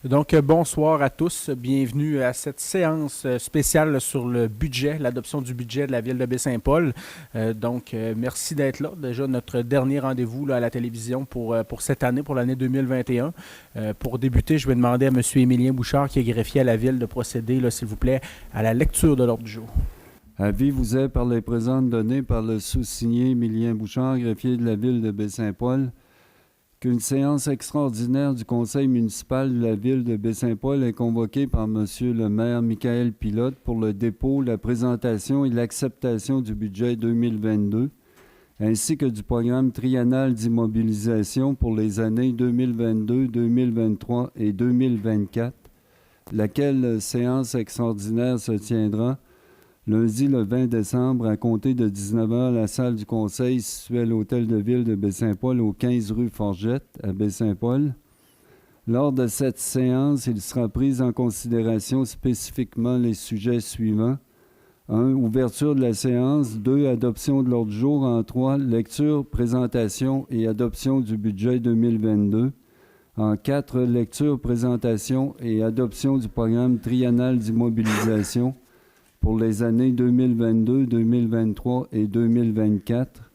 Donc, bonsoir à tous. Bienvenue à cette séance spéciale sur le budget, l'adoption du budget de la ville de Baie-Saint-Paul. Merci d'être là. Déjà, notre dernier rendez-vous là, à la télévision pour cette année, pour l'année 2021. Pour débuter, je vais demander à M. Émilien Bouchard, qui est greffier à la ville, de procéder, là, s'il vous plaît, à la lecture de l'ordre du jour. Avis vous est par les présentes données par le sous-signé Émilien Bouchard, greffier de la ville de Baie-Saint-Paul, qu'une séance extraordinaire du conseil municipal de la ville de Baie-Saint-Paul est convoquée par M. le maire Michael Pilote pour le dépôt, la présentation et l'acceptation du budget 2022, ainsi que du programme triennal d'immobilisation pour les années 2022, 2023 et 2024, laquelle séance extraordinaire se tiendra lundi le 20 décembre à compter de 19h à la salle du conseil située à l'hôtel de ville de Baie-Saint-Paul au 15 rue Forgette à Baie-Saint-Paul. Lors de cette séance, il sera pris en considération spécifiquement les sujets suivants. 1. Ouverture de la séance. 2. Adoption de l'ordre du jour. En 3. Lecture, présentation et adoption du budget 2022. En 4. Lecture, présentation et adoption du programme triennal d'immobilisation pour les années 2022, 2023 et 2024.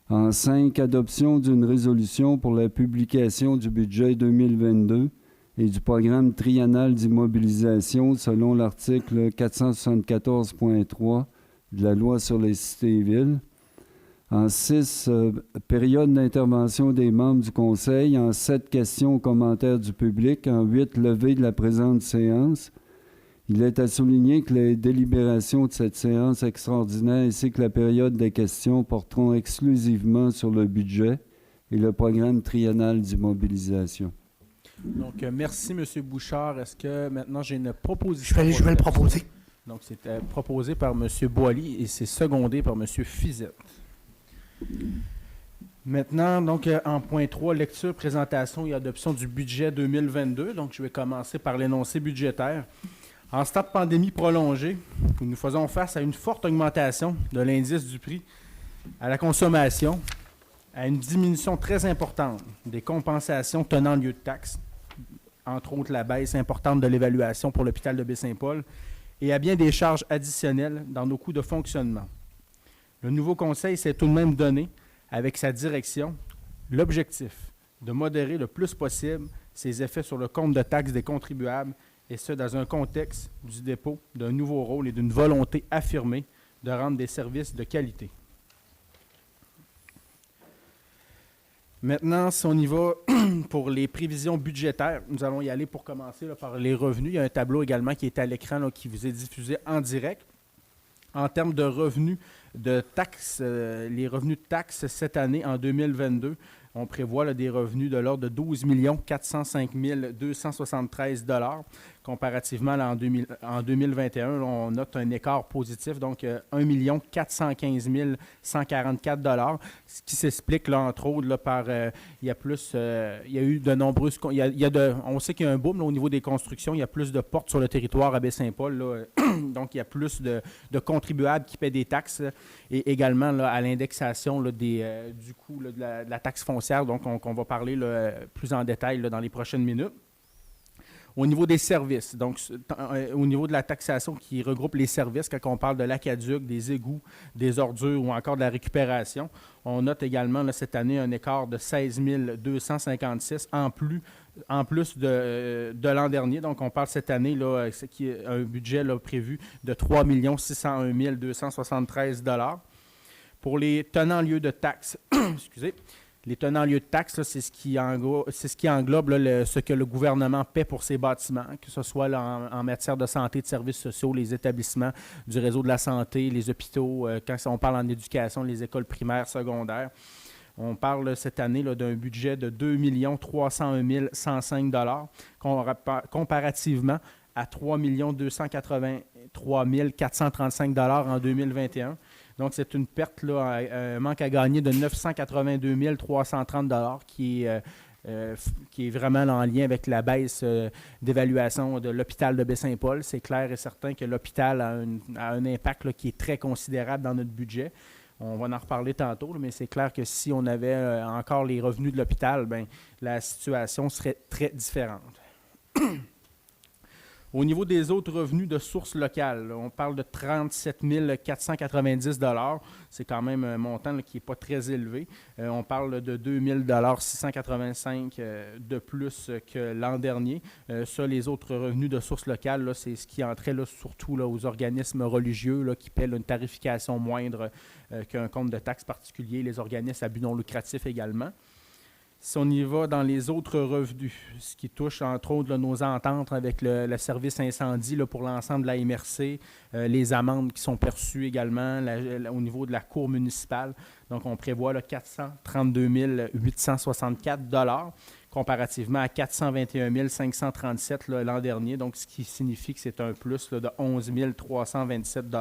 En 5, adoption d'une résolution pour la publication du budget 2022 et du programme triennal d'immobilisation selon l'article 474.3 de la loi sur les cités et villes. En 6, période d'intervention des membres du conseil. En 7, questions aux commentaires du public. En 8, levée de la présente séance. Il est à souligner que les délibérations de cette séance extraordinaire ainsi que la période des questions porteront exclusivement sur le budget et le programme triennal d'immobilisation. Donc, merci, M. Bouchard. Est-ce que maintenant j'ai une proposition? Je vais le proposer. Donc, c'est proposé par M. Boily et c'est secondé par M. Fizette. Maintenant, donc, en point 3, lecture, présentation et adoption du budget 2022. Donc, je vais commencer par l'énoncé budgétaire. En ce temps de pandémie prolongée, nous faisons face à une forte augmentation de l'indice du prix à la consommation, à une diminution très importante des compensations tenant lieu de taxes, entre autres la baisse importante de l'évaluation pour l'hôpital de Baie-Saint-Paul, et à bien des charges additionnelles dans nos coûts de fonctionnement. Le nouveau conseil s'est tout de même donné, avec sa direction, l'objectif de modérer le plus possible ses effets sur le compte de taxes des contribuables, et ce, dans un contexte du dépôt d'un nouveau rôle et d'une volonté affirmée de rendre des services de qualité. Maintenant, si on y va pour les prévisions budgétaires, nous allons y aller pour commencer là, par les revenus. Il y a un tableau également qui est à l'écran là, qui vous est diffusé en direct. En termes de revenus de taxes, les revenus de taxes cette année, en 2022, on prévoit là, des revenus de l'ordre de 12 405 273 $. Comparativement, là, en 2021, là, on note un écart positif, donc 1 415 144 $, ce qui s'explique, là, entre autres, là, par, il y a eu de nombreuses, on sait qu'il y a un boom là, au niveau des constructions, il y a plus de portes sur le territoire à Baie-Saint-Paul, là, donc il y a plus de contribuables qui paient des taxes, et également là, à l'indexation là, du coût là, de la taxe foncière, donc on va parler là, plus en détail là, dans les prochaines minutes. Au niveau des services, donc au niveau de la taxation qui regroupe les services, quand on parle de l'aqueduc, des égouts, des ordures ou encore de la récupération, on note également là, cette année un écart de 16 256 en plus de l'an dernier. Donc, on parle cette année, là, qui est un budget là, prévu de 3 601 273 $. Pour les tenants lieu de taxes, excusez, les tenants lieu de taxes, là, c'est ce qui englobe là, ce que le gouvernement paie pour ses bâtiments, que ce soit là, en matière de santé, de services sociaux, les établissements du réseau de la santé, les hôpitaux, quand on parle en éducation, les écoles primaires, secondaires. On parle cette année là, d'un budget de 2 301 105 $, comparativement à 3 283 435 $ en 2021. Donc, c'est une perte, là, un manque à gagner de 982 330 $ qui est vraiment là, en lien avec la baisse d'évaluation de l'hôpital de Baie-Saint-Paul. C'est clair et certain que l'hôpital a un impact là, qui est très considérable dans notre budget. On va en reparler tantôt, mais c'est clair que si on avait encore les revenus de l'hôpital, bien, la situation serait très différente. Au niveau des autres revenus de sources locales, là, on parle de 37 490 $. C'est quand même un montant là, qui n'est pas très élevé. On parle de 2 685 de plus que l'an dernier. Ça, les autres revenus de sources locales, là, c'est ce qui entrait là, surtout là, aux organismes religieux là, qui paient là, une tarification moindre qu'un compte de taxes particulier, les organismes à but non lucratif également. Si on y va dans les autres revenus, ce qui touche entre autres là, nos ententes avec le service incendie là, pour l'ensemble de la MRC, les amendes qui sont perçues également au niveau de la cour municipale. Donc, on prévoit là, 432 864 $ comparativement à 421 537 là, l'an dernier, donc ce qui signifie que c'est un plus là, de 11 327 $.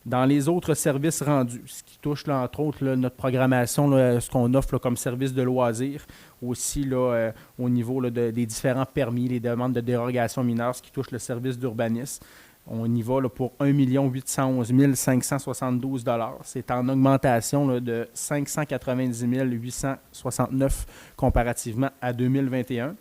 Dans les autres services rendus, ce qui touche là, entre autres là, notre programmation, là, ce qu'on offre là, comme service de loisirs, aussi là, au niveau là, des différents permis, les demandes de dérogation mineure, ce qui touche le service d'urbanisme. On y va là, pour 1 811 572 $. C'est en augmentation là, de 590 869 comparativement à 2021.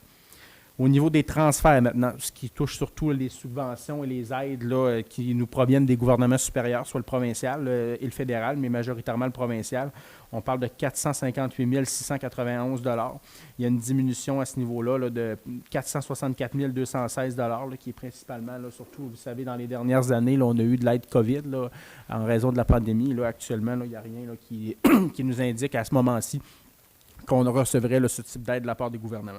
Au niveau des transferts maintenant, ce qui touche surtout les subventions et les aides là, qui nous proviennent des gouvernements supérieurs, soit le provincial et le fédéral, mais majoritairement le provincial, on parle de 458 691 $. Il y a une diminution à ce niveau-là là, de 464 216 $, là, qui est principalement, là, surtout, vous savez, dans les dernières années, là, on a eu de l'aide COVID là, en raison de la pandémie. Là, actuellement, il n'y a rien là, qui nous indique à ce moment-ci qu'on recevrait là, ce type d'aide de la part des gouvernements.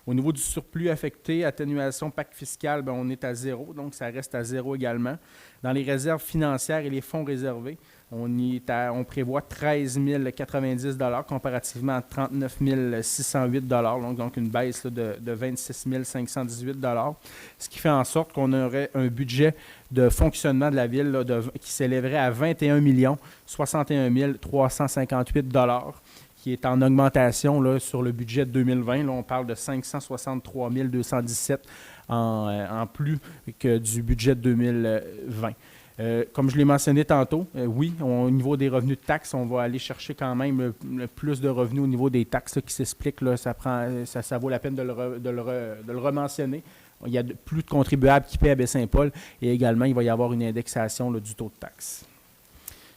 Au niveau du surplus affecté, atténuation pacte fiscal, bien, on est à zéro, donc ça reste à zéro également. Dans les réserves financières et les fonds réservés, on prévoit 13 090 $ comparativement à 39 608 $, donc une baisse là, de 26 518 $, ce qui fait en sorte qu'on aurait un budget de fonctionnement de la ville là, qui s'élèverait à 21 61 358 $, qui est en augmentation là, sur le budget de 2020. Là, on parle de 563 217 en plus que du budget de 2020. Comme je l'ai mentionné tantôt, oui, au niveau des revenus de taxes, on va aller chercher quand même le plus de revenus au niveau des taxes là, qui s'expliquent. Là, ça vaut la peine de le rementionner. Il y a plus de contribuables qui paient à Baie-Saint-Paul et également, il va y avoir une indexation là, du taux de taxe.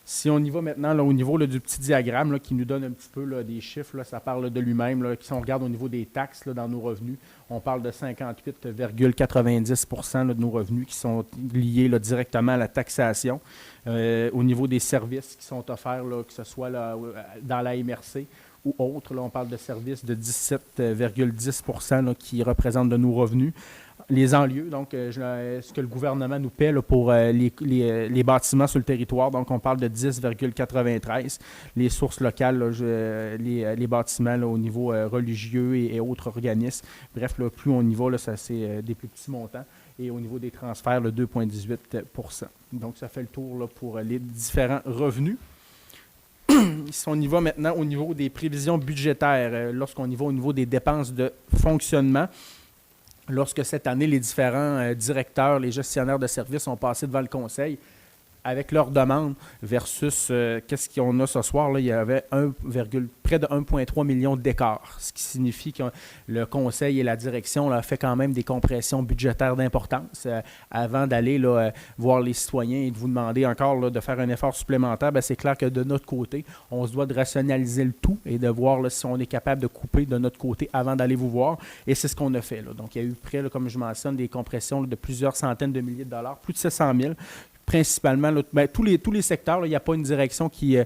Si on y va maintenant là, au niveau là, du petit diagramme là, qui nous donne un petit peu là, des chiffres, là, ça parle de lui-même. Là, si on regarde au niveau des taxes là, dans nos revenus, on parle de 58,90 % de nos revenus qui sont liés là, directement à la taxation. Au niveau des services qui sont offerts, là, que ce soit là, dans la MRC ou autres, là, on parle de services de 17,10 % là, qui représentent de nos revenus. Les enlieux, donc ce que le gouvernement nous paie là, pour les bâtiments sur le territoire, donc on parle de 10,93. Les sources locales, là, les bâtiments là, au niveau religieux et autres organismes. Bref, là, plus on y va, là, ça c'est des plus petits montants. Et au niveau des transferts, 2,18 %. Donc ça fait le tour là, pour les différents revenus. Si on y va maintenant au niveau des prévisions budgétaires, lorsqu'on y va au niveau des dépenses de fonctionnement, lorsque cette année, les différents directeurs, les gestionnaires de services ont passé devant le conseil avec leurs demandes versus qu'est-ce qu'on a ce soir, là, il y avait près de 1,3 million d'écart, ce qui signifie que le conseil et la direction là, fait quand même des compressions budgétaires d'importance avant d'aller là, voir les citoyens et de vous demander encore là, de faire un effort supplémentaire. Bien, c'est clair que de notre côté, on se doit de rationaliser le tout et de voir là, si on est capable de couper de notre côté avant d'aller vous voir. Et c'est ce qu'on a fait. Là. Donc, il y a eu près, là, comme je mentionne, des compressions là, de plusieurs centaines de milliers de dollars, plus de 700 000. Principalement, là, ben, tous les secteurs, il n'y a pas une direction qui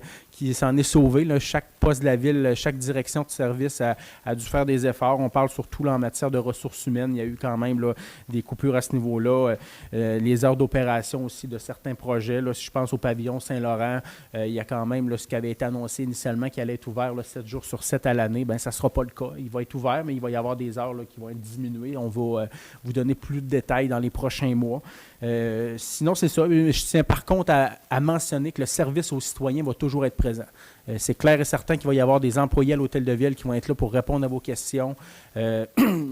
s'en est sauvée. Là. Chaque poste de la ville, chaque direction de service a dû faire des efforts. On parle surtout là, en matière de ressources humaines. Il y a eu quand même là, des coupures à ce niveau-là. Les heures d'opération aussi de certains projets. Là, si je pense au pavillon Saint-Laurent, il y a quand même là, ce qui avait été annoncé initialement qui allait être ouvert là, 7 jours sur 7 à l'année. Bien, ça ne sera pas le cas. Il va être ouvert, mais il va y avoir des heures là, qui vont être diminuées. On va vous donner plus de détails dans les prochains mois. Sinon, c'est ça. Je tiens par contre à mentionner que le service aux citoyens va toujours être présent. C'est clair et certain qu'il va y avoir des employés à l'Hôtel de Ville qui vont être là pour répondre à vos questions. Il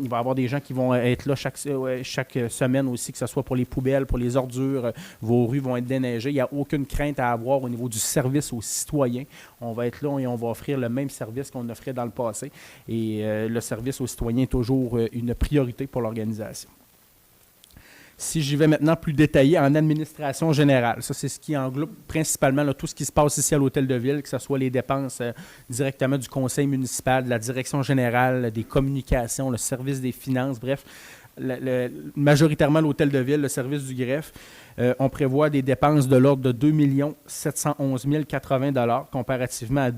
va y avoir des gens qui vont être là chaque semaine aussi, que ce soit pour les poubelles, pour les ordures. Vos rues vont être déneigées. Il n'y a aucune crainte à avoir au niveau du service aux citoyens. On va être là et on va offrir le même service qu'on offrait dans le passé. Et le service aux citoyens est toujours une priorité pour l'organisation. Si j'y vais maintenant plus détaillé en administration générale, ça c'est ce qui englobe principalement là, tout ce qui se passe ici à l'Hôtel de Ville, que ce soit les dépenses directement du conseil municipal, de la direction générale, des communications, le service des finances, bref, majoritairement l'Hôtel de Ville, le service du greffe. On prévoit des dépenses de l'ordre de 2 711 080 $ comparativement à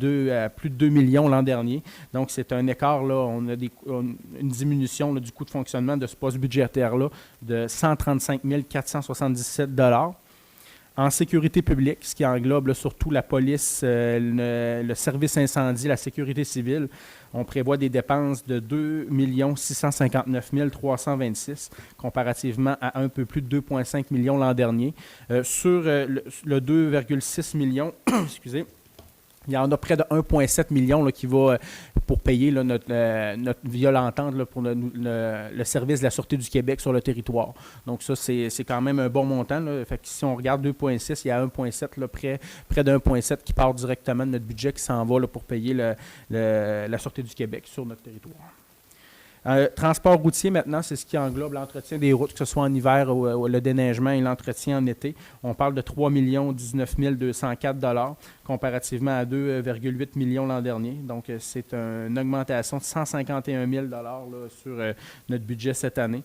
plus de 2 millions l'an dernier. Donc, c'est un écart, là, on a une diminution là, du coût de fonctionnement de ce poste budgétaire-là de 135 477 $. En sécurité publique, ce qui englobe là, surtout la police, le service incendie, la sécurité civile, on prévoit des dépenses de 2 659 326 comparativement à un peu plus de 2,5 millions l'an dernier. Sur le 2,6 millions, excusez, il y en a près de 1,7 million là, qui va pour payer là, notre violentante là, pour le service de la Sûreté du Québec sur le territoire. Donc ça, c'est quand même un bon montant. Là. Fait que si on regarde 2,6, il y a 1,7, là, près de 1,7 qui part directement de notre budget qui s'en va là, pour payer la Sûreté du Québec sur notre territoire. Transport routier, maintenant, c'est ce qui englobe l'entretien des routes, que ce soit en hiver ou le déneigement et l'entretien en été. On parle de 3 19 204 $ comparativement à 2,8 millions l'an dernier. Donc, c'est une augmentation de 151 000 $ là, sur notre budget cette année.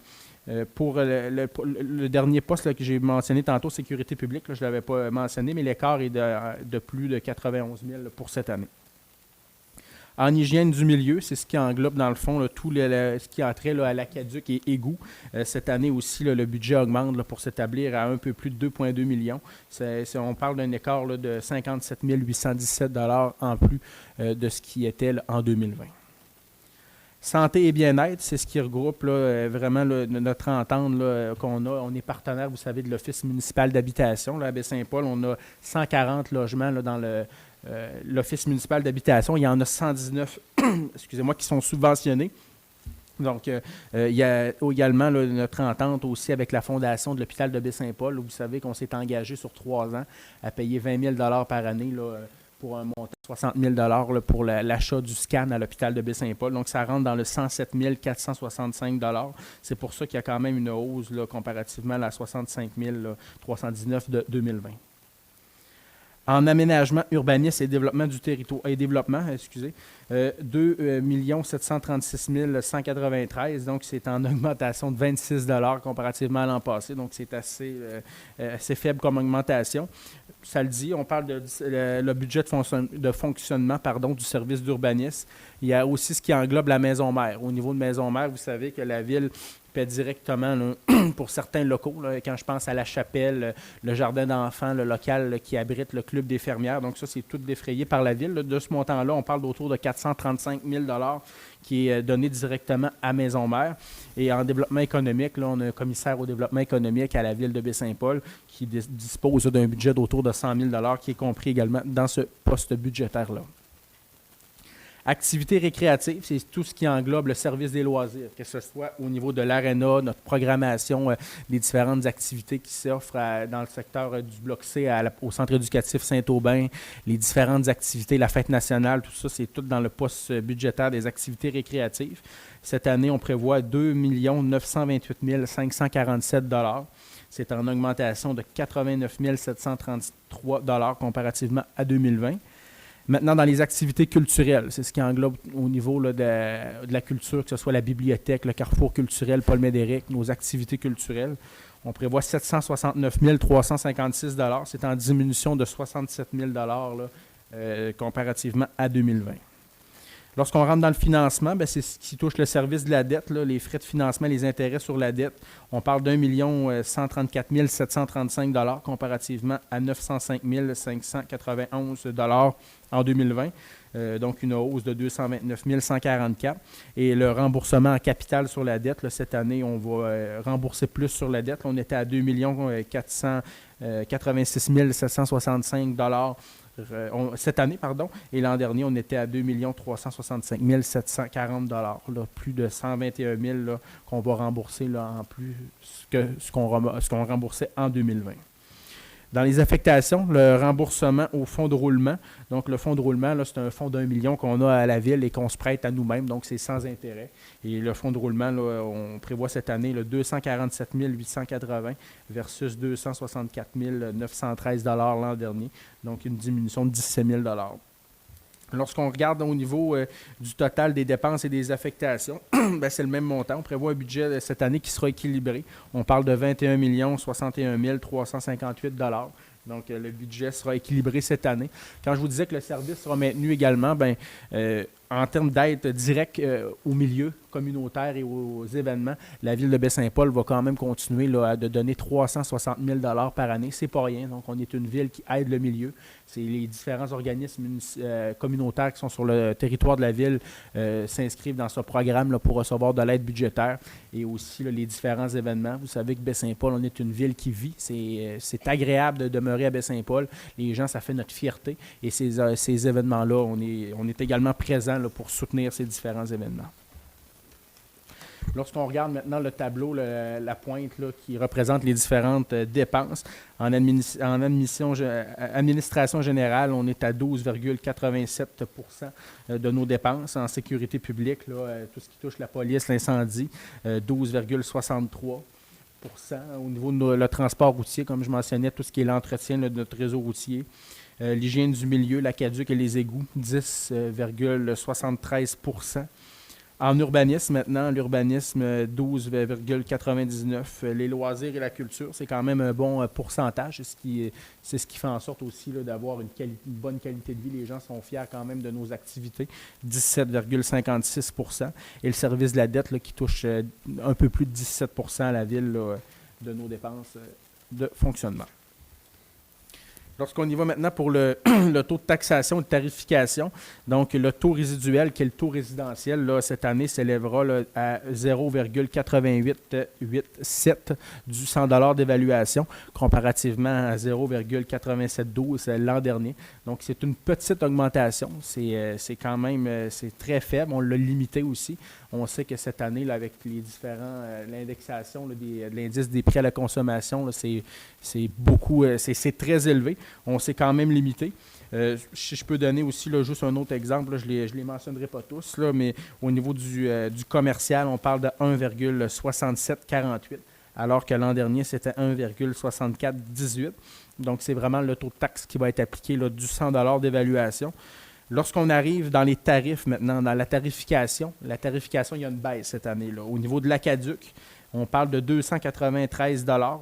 Pour le dernier poste là, que j'ai mentionné tantôt, sécurité publique, là, je ne l'avais pas mentionné, mais l'écart est de plus de 91 000 pour cette année. En hygiène du milieu, c'est ce qui englobe dans le fond là, tout ce qui entrait là, à l'aqueduc et égout. Cette année aussi, là, le budget augmente là, pour s'établir à un peu plus de 2,2 millions. On parle d'un écart là, de 57 817 $ en plus de ce qui était là, en 2020. Santé et bien-être, c'est ce qui regroupe là, vraiment là, notre entente là, qu'on a. On est partenaire, vous savez, de l'Office municipal d'habitation. Là, à Baie-Saint-Paul, on a 140 logements là, dans l'Office municipal d'habitation. Il y en a 119 excusez-moi, qui sont subventionnés. Donc, il y a également là, notre entente aussi avec la Fondation de l'hôpital de Baie-Saint-Paul. Vous savez qu'on s'est engagé sur 3 ans à payer 20 000 $ par année là, pour un montant de 60 000 $ là, pour l'achat du scan à l'hôpital de Baie-Saint-Paul. Donc, ça rentre dans le 107 465 $. C'est pour ça qu'il y a quand même une hausse là, comparativement à la 65 319 $ de 2020. En aménagement, urbanisme et développement du territoire, 2 736 193, donc c'est en augmentation de 26 $ comparativement à l'an passé, donc c'est assez faible comme augmentation. Ça le dit, on parle de le budget de fonctionnement du service d'urbanisme. Il y a aussi ce qui englobe la maison mère. Au niveau de maison mère, vous savez que la ville paie directement là, pour certains locaux. Là, quand je pense à la chapelle, le jardin d'enfants, le local là, qui abrite le club des fermières. Donc ça, c'est tout défrayé par la ville. Là. De ce montant-là, on parle d'autour de 435 000 $ qui est donné directement à Maison Mère. Et en développement économique, là, on a un commissaire au développement économique à la ville de Baie-Saint-Paul qui dispose d'un budget d'autour de 100 000 $ qui est compris également dans ce poste budgétaire-là. Activités récréatives, c'est tout ce qui englobe le service des loisirs, que ce soit au niveau de l'aréna, notre programmation, les différentes activités qui s'offrent dans le secteur du Bloc C au Centre éducatif Saint-Aubin, les différentes activités, la fête nationale, tout ça, c'est tout dans le poste budgétaire des activités récréatives. Cette année, on prévoit 2 928 547 $. C'est en augmentation de 89 733 $ comparativement à 2020. Maintenant, dans les activités culturelles, c'est ce qui englobe au niveau là, de la culture, que ce soit la bibliothèque, le carrefour culturel Paul Médéric, nos activités culturelles. On prévoit 769 356 $. C'est en diminution de 67 000 $ là, comparativement à 2020. Lorsqu'on rentre dans le financement, bien, c'est ce qui touche le service de la dette, là, les frais de financement, les intérêts sur la dette. On parle d'1 134 735 $ comparativement à 905 591 $ en 2020. Donc, une hausse de 229 144. Et le remboursement en capital sur la dette, là, cette année, on va rembourser plus sur la dette. On était à 2 486 765 $ cette année, et l'an dernier, on était à 2 365 740 $, plus de 121 000 là, qu'on va rembourser là, en plus que ce qu'on remboursait en 2020. Dans les affectations, le remboursement au fonds de roulement. Donc, le fonds de roulement, là, c'est un fonds d'1 million qu'on a à la ville et qu'on se prête à nous-mêmes. Donc, c'est sans intérêt. Et le fonds de roulement, là, on prévoit cette année là, 247 880 versus 264 913 $ l'an dernier. Donc, une diminution de 17 000 $. Lorsqu'on regarde au niveau du total des dépenses et des affectations, ben, c'est le même montant. On prévoit un budget cette année qui sera équilibré. On parle de 21 061 358 $. Donc, le budget sera équilibré cette année. Quand je vous disais que le service sera maintenu également, ben, en termes d'aide directe au milieu communautaire et aux événements, la Ville de Baie-Saint-Paul va quand même continuer là, de donner 360 000 $ par année. C'est pas rien. Donc, on est une ville qui aide le milieu. C'est les différents organismes communautaires qui sont sur le territoire de la ville s'inscrivent dans ce programme là, pour recevoir de l'aide budgétaire et aussi là, les différents événements. Vous savez que Baie-Saint-Paul, on est une ville qui vit. C'est agréable de demeurer à Baie-Saint-Paul. Les gens, ça fait notre fierté. Et ces événements-là, on est également présents là, pour soutenir ces différents événements. Lorsqu'on regarde maintenant le tableau, la pointe là, qui représente les différentes dépenses, en administration générale, on est à 12,87 % de nos dépenses. En sécurité publique, là, tout ce qui touche la police, l'incendie, 12,63 %. Au niveau de le transport routier, comme je mentionnais, tout ce qui est l'entretien de notre réseau routier. L'hygiène du milieu, l'aqueduc et les égouts, 10,73 %. En urbanisme, maintenant, l'urbanisme, 12,99 %. Les loisirs et la culture, c'est quand même un bon pourcentage. C'est ce qui fait en sorte aussi là, d'avoir une bonne qualité de vie. Les gens sont fiers quand même de nos activités, 17,56 %. Et le service de la dette là, qui touche un peu plus de 17 % à la ville là, de nos dépenses de fonctionnement. Lorsqu'on y va maintenant pour le taux de taxation et de tarification, donc le taux résiduel, qui est le taux résidentiel, là, cette année s'élèvera là, à 0,8887 du 100 $ d'évaluation, comparativement à 0,8712 l'an dernier. Donc, c'est une petite augmentation. C'est quand même c'est très faible. On l'a limité aussi. On sait que cette année, là, avec les différents l'indexation là, de l'indice des prix à la consommation, là, c'est beaucoup, c'est très élevé. On s'est quand même limité. Si je peux donner aussi là, juste un autre exemple, là, je ne les mentionnerai pas tous, là, mais au niveau du commercial, on parle de 1,6748, alors que l'an dernier, c'était 1,6418. Donc, c'est vraiment le taux de taxe qui va être appliqué là, du 100 $ d'évaluation. Lorsqu'on arrive dans les tarifs maintenant, dans la tarification, il y a une baisse cette année. Là. Au niveau de l'aqueduc, on parle de 293 $ là,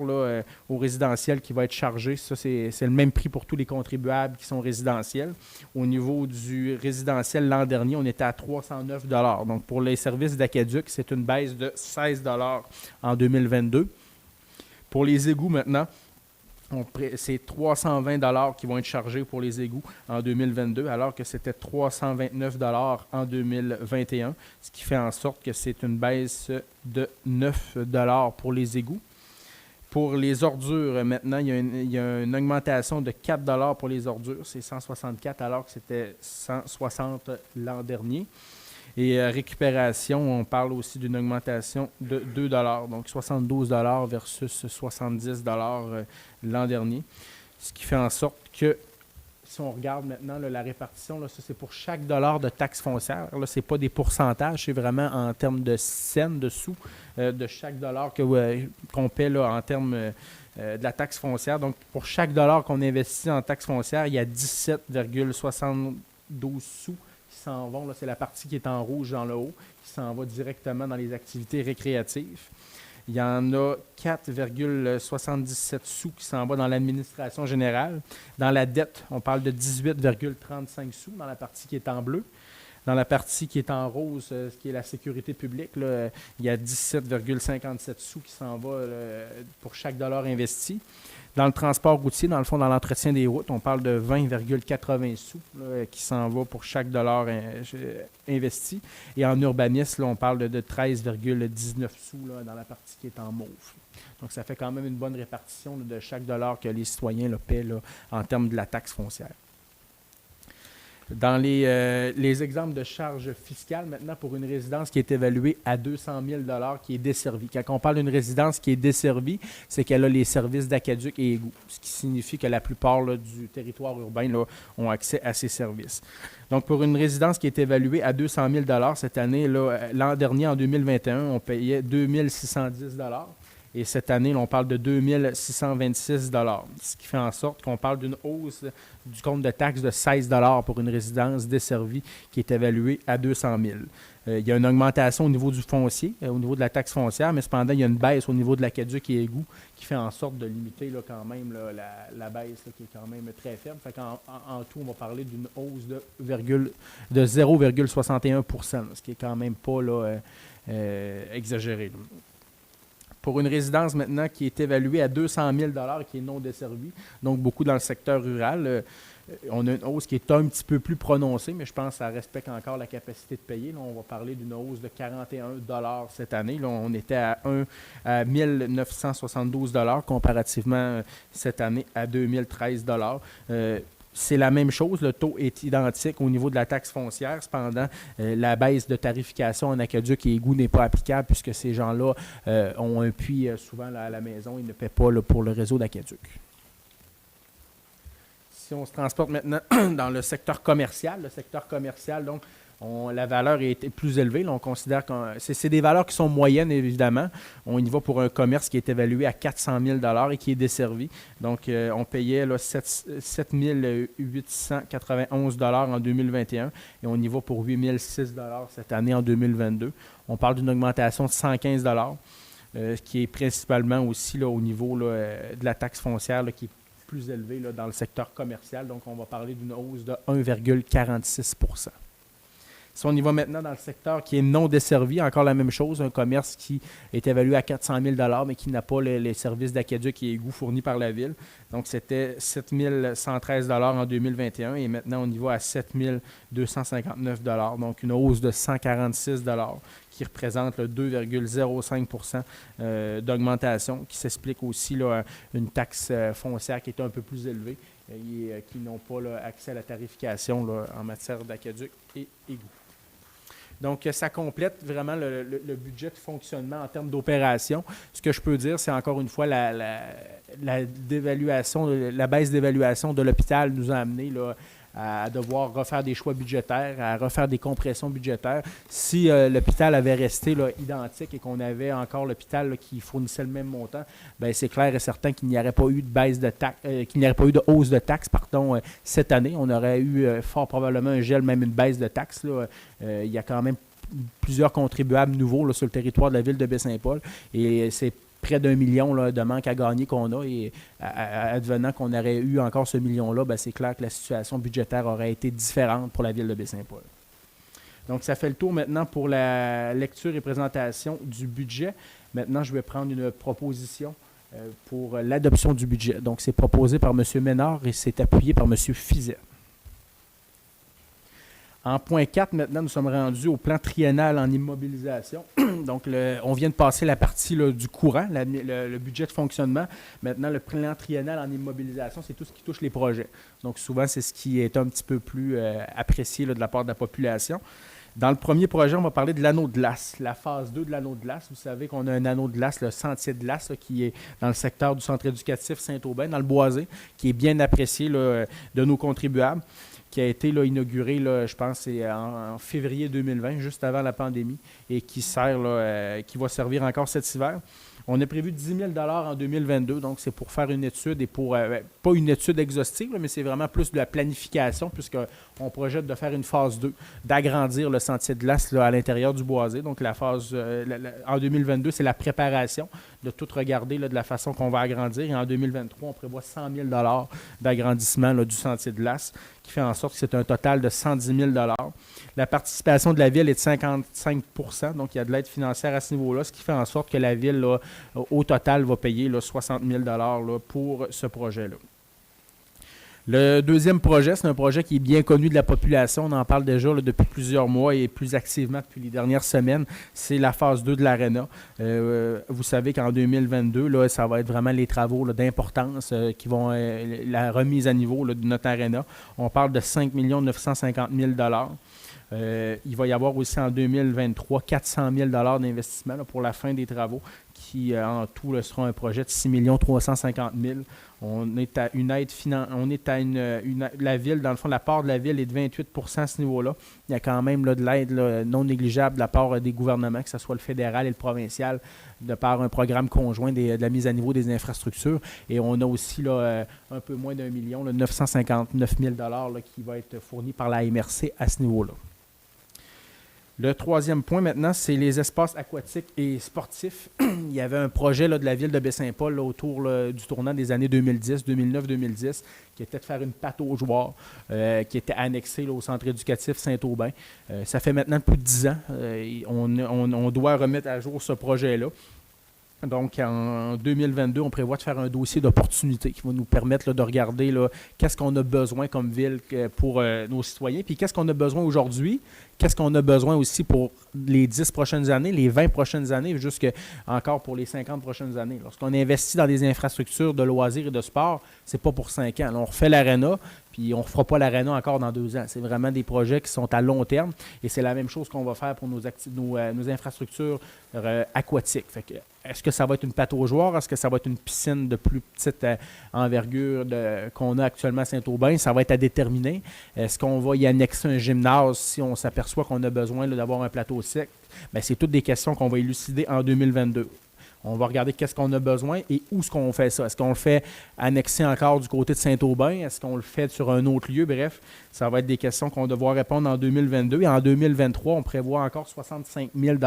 au résidentiel qui va être chargé. Ça, c'est le même prix pour tous les contribuables qui sont résidentiels. Au niveau du résidentiel, l'an dernier, on était à 309 $. Donc, pour les services d'aqueduc, c'est une baisse de 16 $ en 2022. Pour les égouts maintenant, c'est 320 $ qui vont être chargés pour les égouts en 2022, alors que c'était 329 $ en 2021, ce qui fait en sorte que c'est une baisse de 9 $ pour les égouts. Pour les ordures, maintenant, il y a une augmentation de 4 $ pour les ordures. C'est 164 alors que c'était 160 l'an dernier. Et récupération, on parle aussi d'une augmentation de 2 $, donc 72 $ versus 70 $ l'an dernier. Ce qui fait en sorte que, si on regarde maintenant là, la répartition, là, ça c'est pour chaque dollar de taxe foncière. Ce n'est pas des pourcentages, c'est vraiment en termes de cents, de sous, de chaque dollar qu'on paie là, en termes de la taxe foncière. Donc, pour chaque dollar qu'on investit en taxe foncière, il y a 17,72 sous qui s'en vont. Là, c'est la partie qui est en rouge dans le haut, qui s'en va directement dans les activités récréatives. Il y en a 4,77 sous qui s'en va dans l'administration générale. Dans la dette, on parle de 18,35 sous dans la partie qui est en bleu. Dans la partie qui est en rose, ce qui est la sécurité publique, là, il y a 17,57 sous qui s'en va pour chaque dollar investi. Dans le transport routier, dans le fond, dans l'entretien des routes, on parle de 20,80 sous là, qui s'en va pour chaque dollar investi. Et en urbanisme, là, on parle de 13,19 sous là, dans la partie qui est en mauve. Donc, ça fait quand même une bonne répartition là, de chaque dollar que les citoyens là, paient là, en termes de la taxe foncière. Dans les exemples de charges fiscales, maintenant, pour une résidence qui est évaluée à 200 000 qui est desservie. Quand on parle d'une résidence qui est desservie, c'est qu'elle a les services d'aqueduc et égouts, ce qui signifie que la plupart là, du territoire urbain là, ont accès à ces services. Donc, pour une résidence qui est évaluée à 200 000 cette année, l'an dernier, en 2021, on payait 2 610 et cette année, là, on parle de 2 626 ce qui fait en sorte qu'on parle d'une hausse du compte de taxes de 16 pour une résidence desservie qui est évaluée à 200 000. Il y a une augmentation au niveau du foncier, au niveau de la taxe foncière, mais cependant, il y a une baisse au niveau de l'aqueduc et égout qui fait en sorte de limiter là, quand même là, la baisse là, qui est quand même très faible. Fait en tout, on va parler d'une hausse de 0,61 ce qui est quand même pas là, exagéré. Là. Pour une résidence maintenant qui est évaluée à 200 000 qui est non desservie, donc beaucoup dans le secteur rural, on a une hausse qui est un petit peu plus prononcée, mais je pense que ça respecte encore la capacité de payer. Là, on va parler d'une hausse de 41 cette année. Là, on était à 1 972 comparativement cette année à 2013 c'est la même chose, le taux est identique au niveau de la taxe foncière. Cependant, la baisse de tarification en aqueduc et égout n'est pas applicable puisque ces gens-là ont un puits souvent là, à la maison et ne paient pas là, pour le réseau d'aqueduc. Si on se transporte maintenant dans le secteur commercial, donc, la valeur est plus élevée. Là, on considère que c'est des valeurs qui sont moyennes, évidemment. On y va pour un commerce qui est évalué à 400 000 et qui est desservi. Donc, on payait là, 7 891 en 2021 et on y va pour 8 006 cette année en 2022. On parle d'une augmentation de 115 qui est principalement aussi là, au niveau là, de la taxe foncière là, qui est plus élevée là, dans le secteur commercial. Donc, on va parler d'une hausse de 1,46 %. Si on y va maintenant dans le secteur qui est non desservi, encore la même chose, un commerce qui est évalué à 400 000 mais qui n'a pas les services d'aqueduc et égout fournis par la Ville. Donc, c'était 7 113 en 2021 et maintenant, on y va à 7 259 donc une hausse de 146 qui représente le 2,05 d'augmentation, qui s'explique aussi là, une taxe foncière qui est un peu plus élevée et qui n'ont pas là, accès à la tarification là, en matière d'aqueduc et égout. Donc, ça complète vraiment le budget de fonctionnement en termes d'opération. Ce que je peux dire, c'est encore une fois la baisse d'évaluation de l'hôpital nous a amené là, à devoir refaire des choix budgétaires, à refaire des compressions budgétaires. Si l'hôpital avait resté là, identique et qu'on avait encore l'hôpital là, qui fournissait le même montant, bien, c'est clair et certain qu'il n'y aurait pas eu de baisse de taxes, qu'il n'y aurait pas eu de hausse de taxes, cette année. On aurait eu fort probablement un gel, même une baisse de taxes. Là. Il y a quand même plusieurs contribuables nouveaux là, sur le territoire de la ville de Baie-Saint-Paul et c'est près d'1 million là, de manque à gagner qu'on a et advenant qu'on aurait eu encore ce million-là, bien, c'est clair que la situation budgétaire aurait été différente pour la ville de Baie-Saint-Paul. Donc, ça fait le tour maintenant pour la lecture et présentation du budget. Maintenant, je vais prendre une proposition pour l'adoption du budget. Donc, c'est proposé par M. Ménard et c'est appuyé par M. Fizet. En point 4, maintenant, nous sommes rendus au plan triennal en immobilisation. Donc, on vient de passer la partie là, du courant, le budget de fonctionnement. Maintenant, le plan triennal en immobilisation, c'est tout ce qui touche les projets. Donc, souvent, c'est ce qui est un petit peu plus apprécié là, de la part de la population. Dans le premier projet, on va parler de l'anneau de glace, la phase 2 de l'anneau de glace. Vous savez qu'on a un anneau de glace, le sentier de glace, là, qui est dans le secteur du centre éducatif Saint-Aubin, dans le Boisé, qui est bien apprécié là, de nos contribuables, qui a été là, inauguré, là, je pense, c'est en février 2020, juste avant la pandémie, et qui sert, là, qui va servir encore cet hiver. On a prévu 10 000 en 2022, donc c'est pour faire une étude et pour, pas une étude exhaustive, là, mais c'est vraiment plus de la planification, puisqu'on projette de faire une phase 2, d'agrandir le sentier de glace là, à l'intérieur du Boisé. Donc la phase, en 2022, c'est la préparation de tout regarder là, de la façon qu'on va agrandir. Et en 2023, on prévoit 100 000 d'agrandissement là, du sentier de glace, qui fait en sorte que c'est un total de 110 000 La participation de la Ville est de 55 %, donc il y a de l'aide financière à ce niveau-là, ce qui fait en sorte que la Ville, là, au total, va payer là, 60 000 là, pour ce projet-là. Le deuxième projet, c'est un projet qui est bien connu de la population. On en parle déjà là, depuis plusieurs mois et plus activement depuis les dernières semaines. C'est la phase 2 de l'Arena. Vous savez qu'en 2022, là, ça va être vraiment les travaux là, d'importance qui vont la remise à niveau là, de notre Arena. On parle de 5 950 000 il va y avoir aussi en 2023 400 000 d'investissement là, pour la fin des travaux qui en tout là, sera un projet de 6 350 000. On est à une aide la ville, dans le fond, la part de la ville est de 28 % à ce niveau-là. Il y a quand même là, de l'aide là, non négligeable de la part des gouvernements, que ce soit le fédéral et le provincial, de par un programme conjoint de la mise à niveau des infrastructures. Et on a aussi là, un peu moins d'1 million, là, 959 000 là, qui va être fourni par la MRC à ce niveau-là. Le troisième point maintenant, c'est les espaces aquatiques et sportifs. Il y avait un projet là, de la ville de Baie-Saint-Paul là, autour là, du tournant des années 2010, 2009-2010, qui était de faire une pataugeoire qui était annexée là, au centre éducatif Saint-Aubin. Ça fait maintenant plus de 10 ans. On doit remettre à jour ce projet-là. Donc, en 2022, on prévoit de faire un dossier d'opportunité qui va nous permettre là, de regarder là, qu'est-ce qu'on a besoin comme ville pour nos citoyens, puis qu'est-ce qu'on a besoin aujourd'hui, qu'est-ce qu'on a besoin aussi pour les 10 prochaines années, les 20 prochaines années, encore pour les 50 prochaines années. Lorsqu'on investit dans des infrastructures de loisirs et de sport, c'est pas pour 5 ans. Là, on refait l'Arena, puis on ne refera pas l'Arena encore dans 2 ans. C'est vraiment des projets qui sont à long terme, et c'est la même chose qu'on va faire pour nos infrastructures aquatiques. Fait que, est-ce que ça va être une pataugeoire? Est-ce que ça va être une piscine de plus petite envergure qu'on a actuellement à Saint-Aubin? Ça va être à déterminer. Est-ce qu'on va y annexer un gymnase si on s'aperçoit qu'on a besoin là, d'avoir un plateau sec? Bien, c'est toutes des questions qu'on va élucider en 2022. On va regarder qu'est-ce qu'on a besoin et où est-ce qu'on fait ça. Est-ce qu'on le fait annexer encore du côté de Saint-Aubin? Est-ce qu'on le fait sur un autre lieu? Bref, ça va être des questions qu'on va devoir répondre en 2022. Et en 2023, on prévoit encore 65 000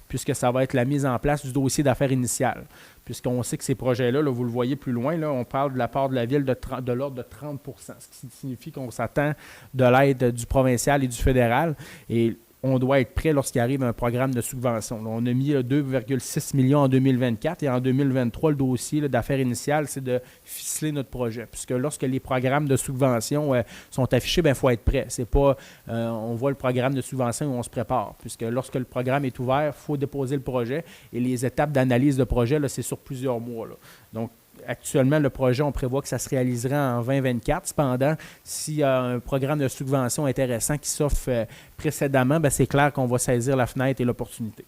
puisque ça va être la mise en place du dossier d'affaires initiales. Puisqu'on sait que ces projets-là, là, vous le voyez plus loin, là, on parle de la part de la ville de l'ordre de 30 %, ce qui signifie qu'on s'attend de l'aide du provincial et du fédéral. Et on doit être prêt lorsqu'il arrive un programme de subvention. Là, on a mis 2,6 millions en 2024 et en 2023, le dossier d'affaires initiales, c'est de ficeler notre projet. Puisque lorsque les programmes de subvention sont affichés, il faut être prêt. C'est pas on voit le programme de subvention où on se prépare. Puisque lorsque le programme est ouvert, il faut déposer le projet et les étapes d'analyse de projet, là, c'est sur plusieurs mois. Là. Donc, actuellement, le projet, on prévoit que ça se réaliserait en 2024. Cependant, s'il y a un programme de subvention intéressant qui s'offre précédemment, bien, c'est clair qu'on va saisir la fenêtre et l'opportunité.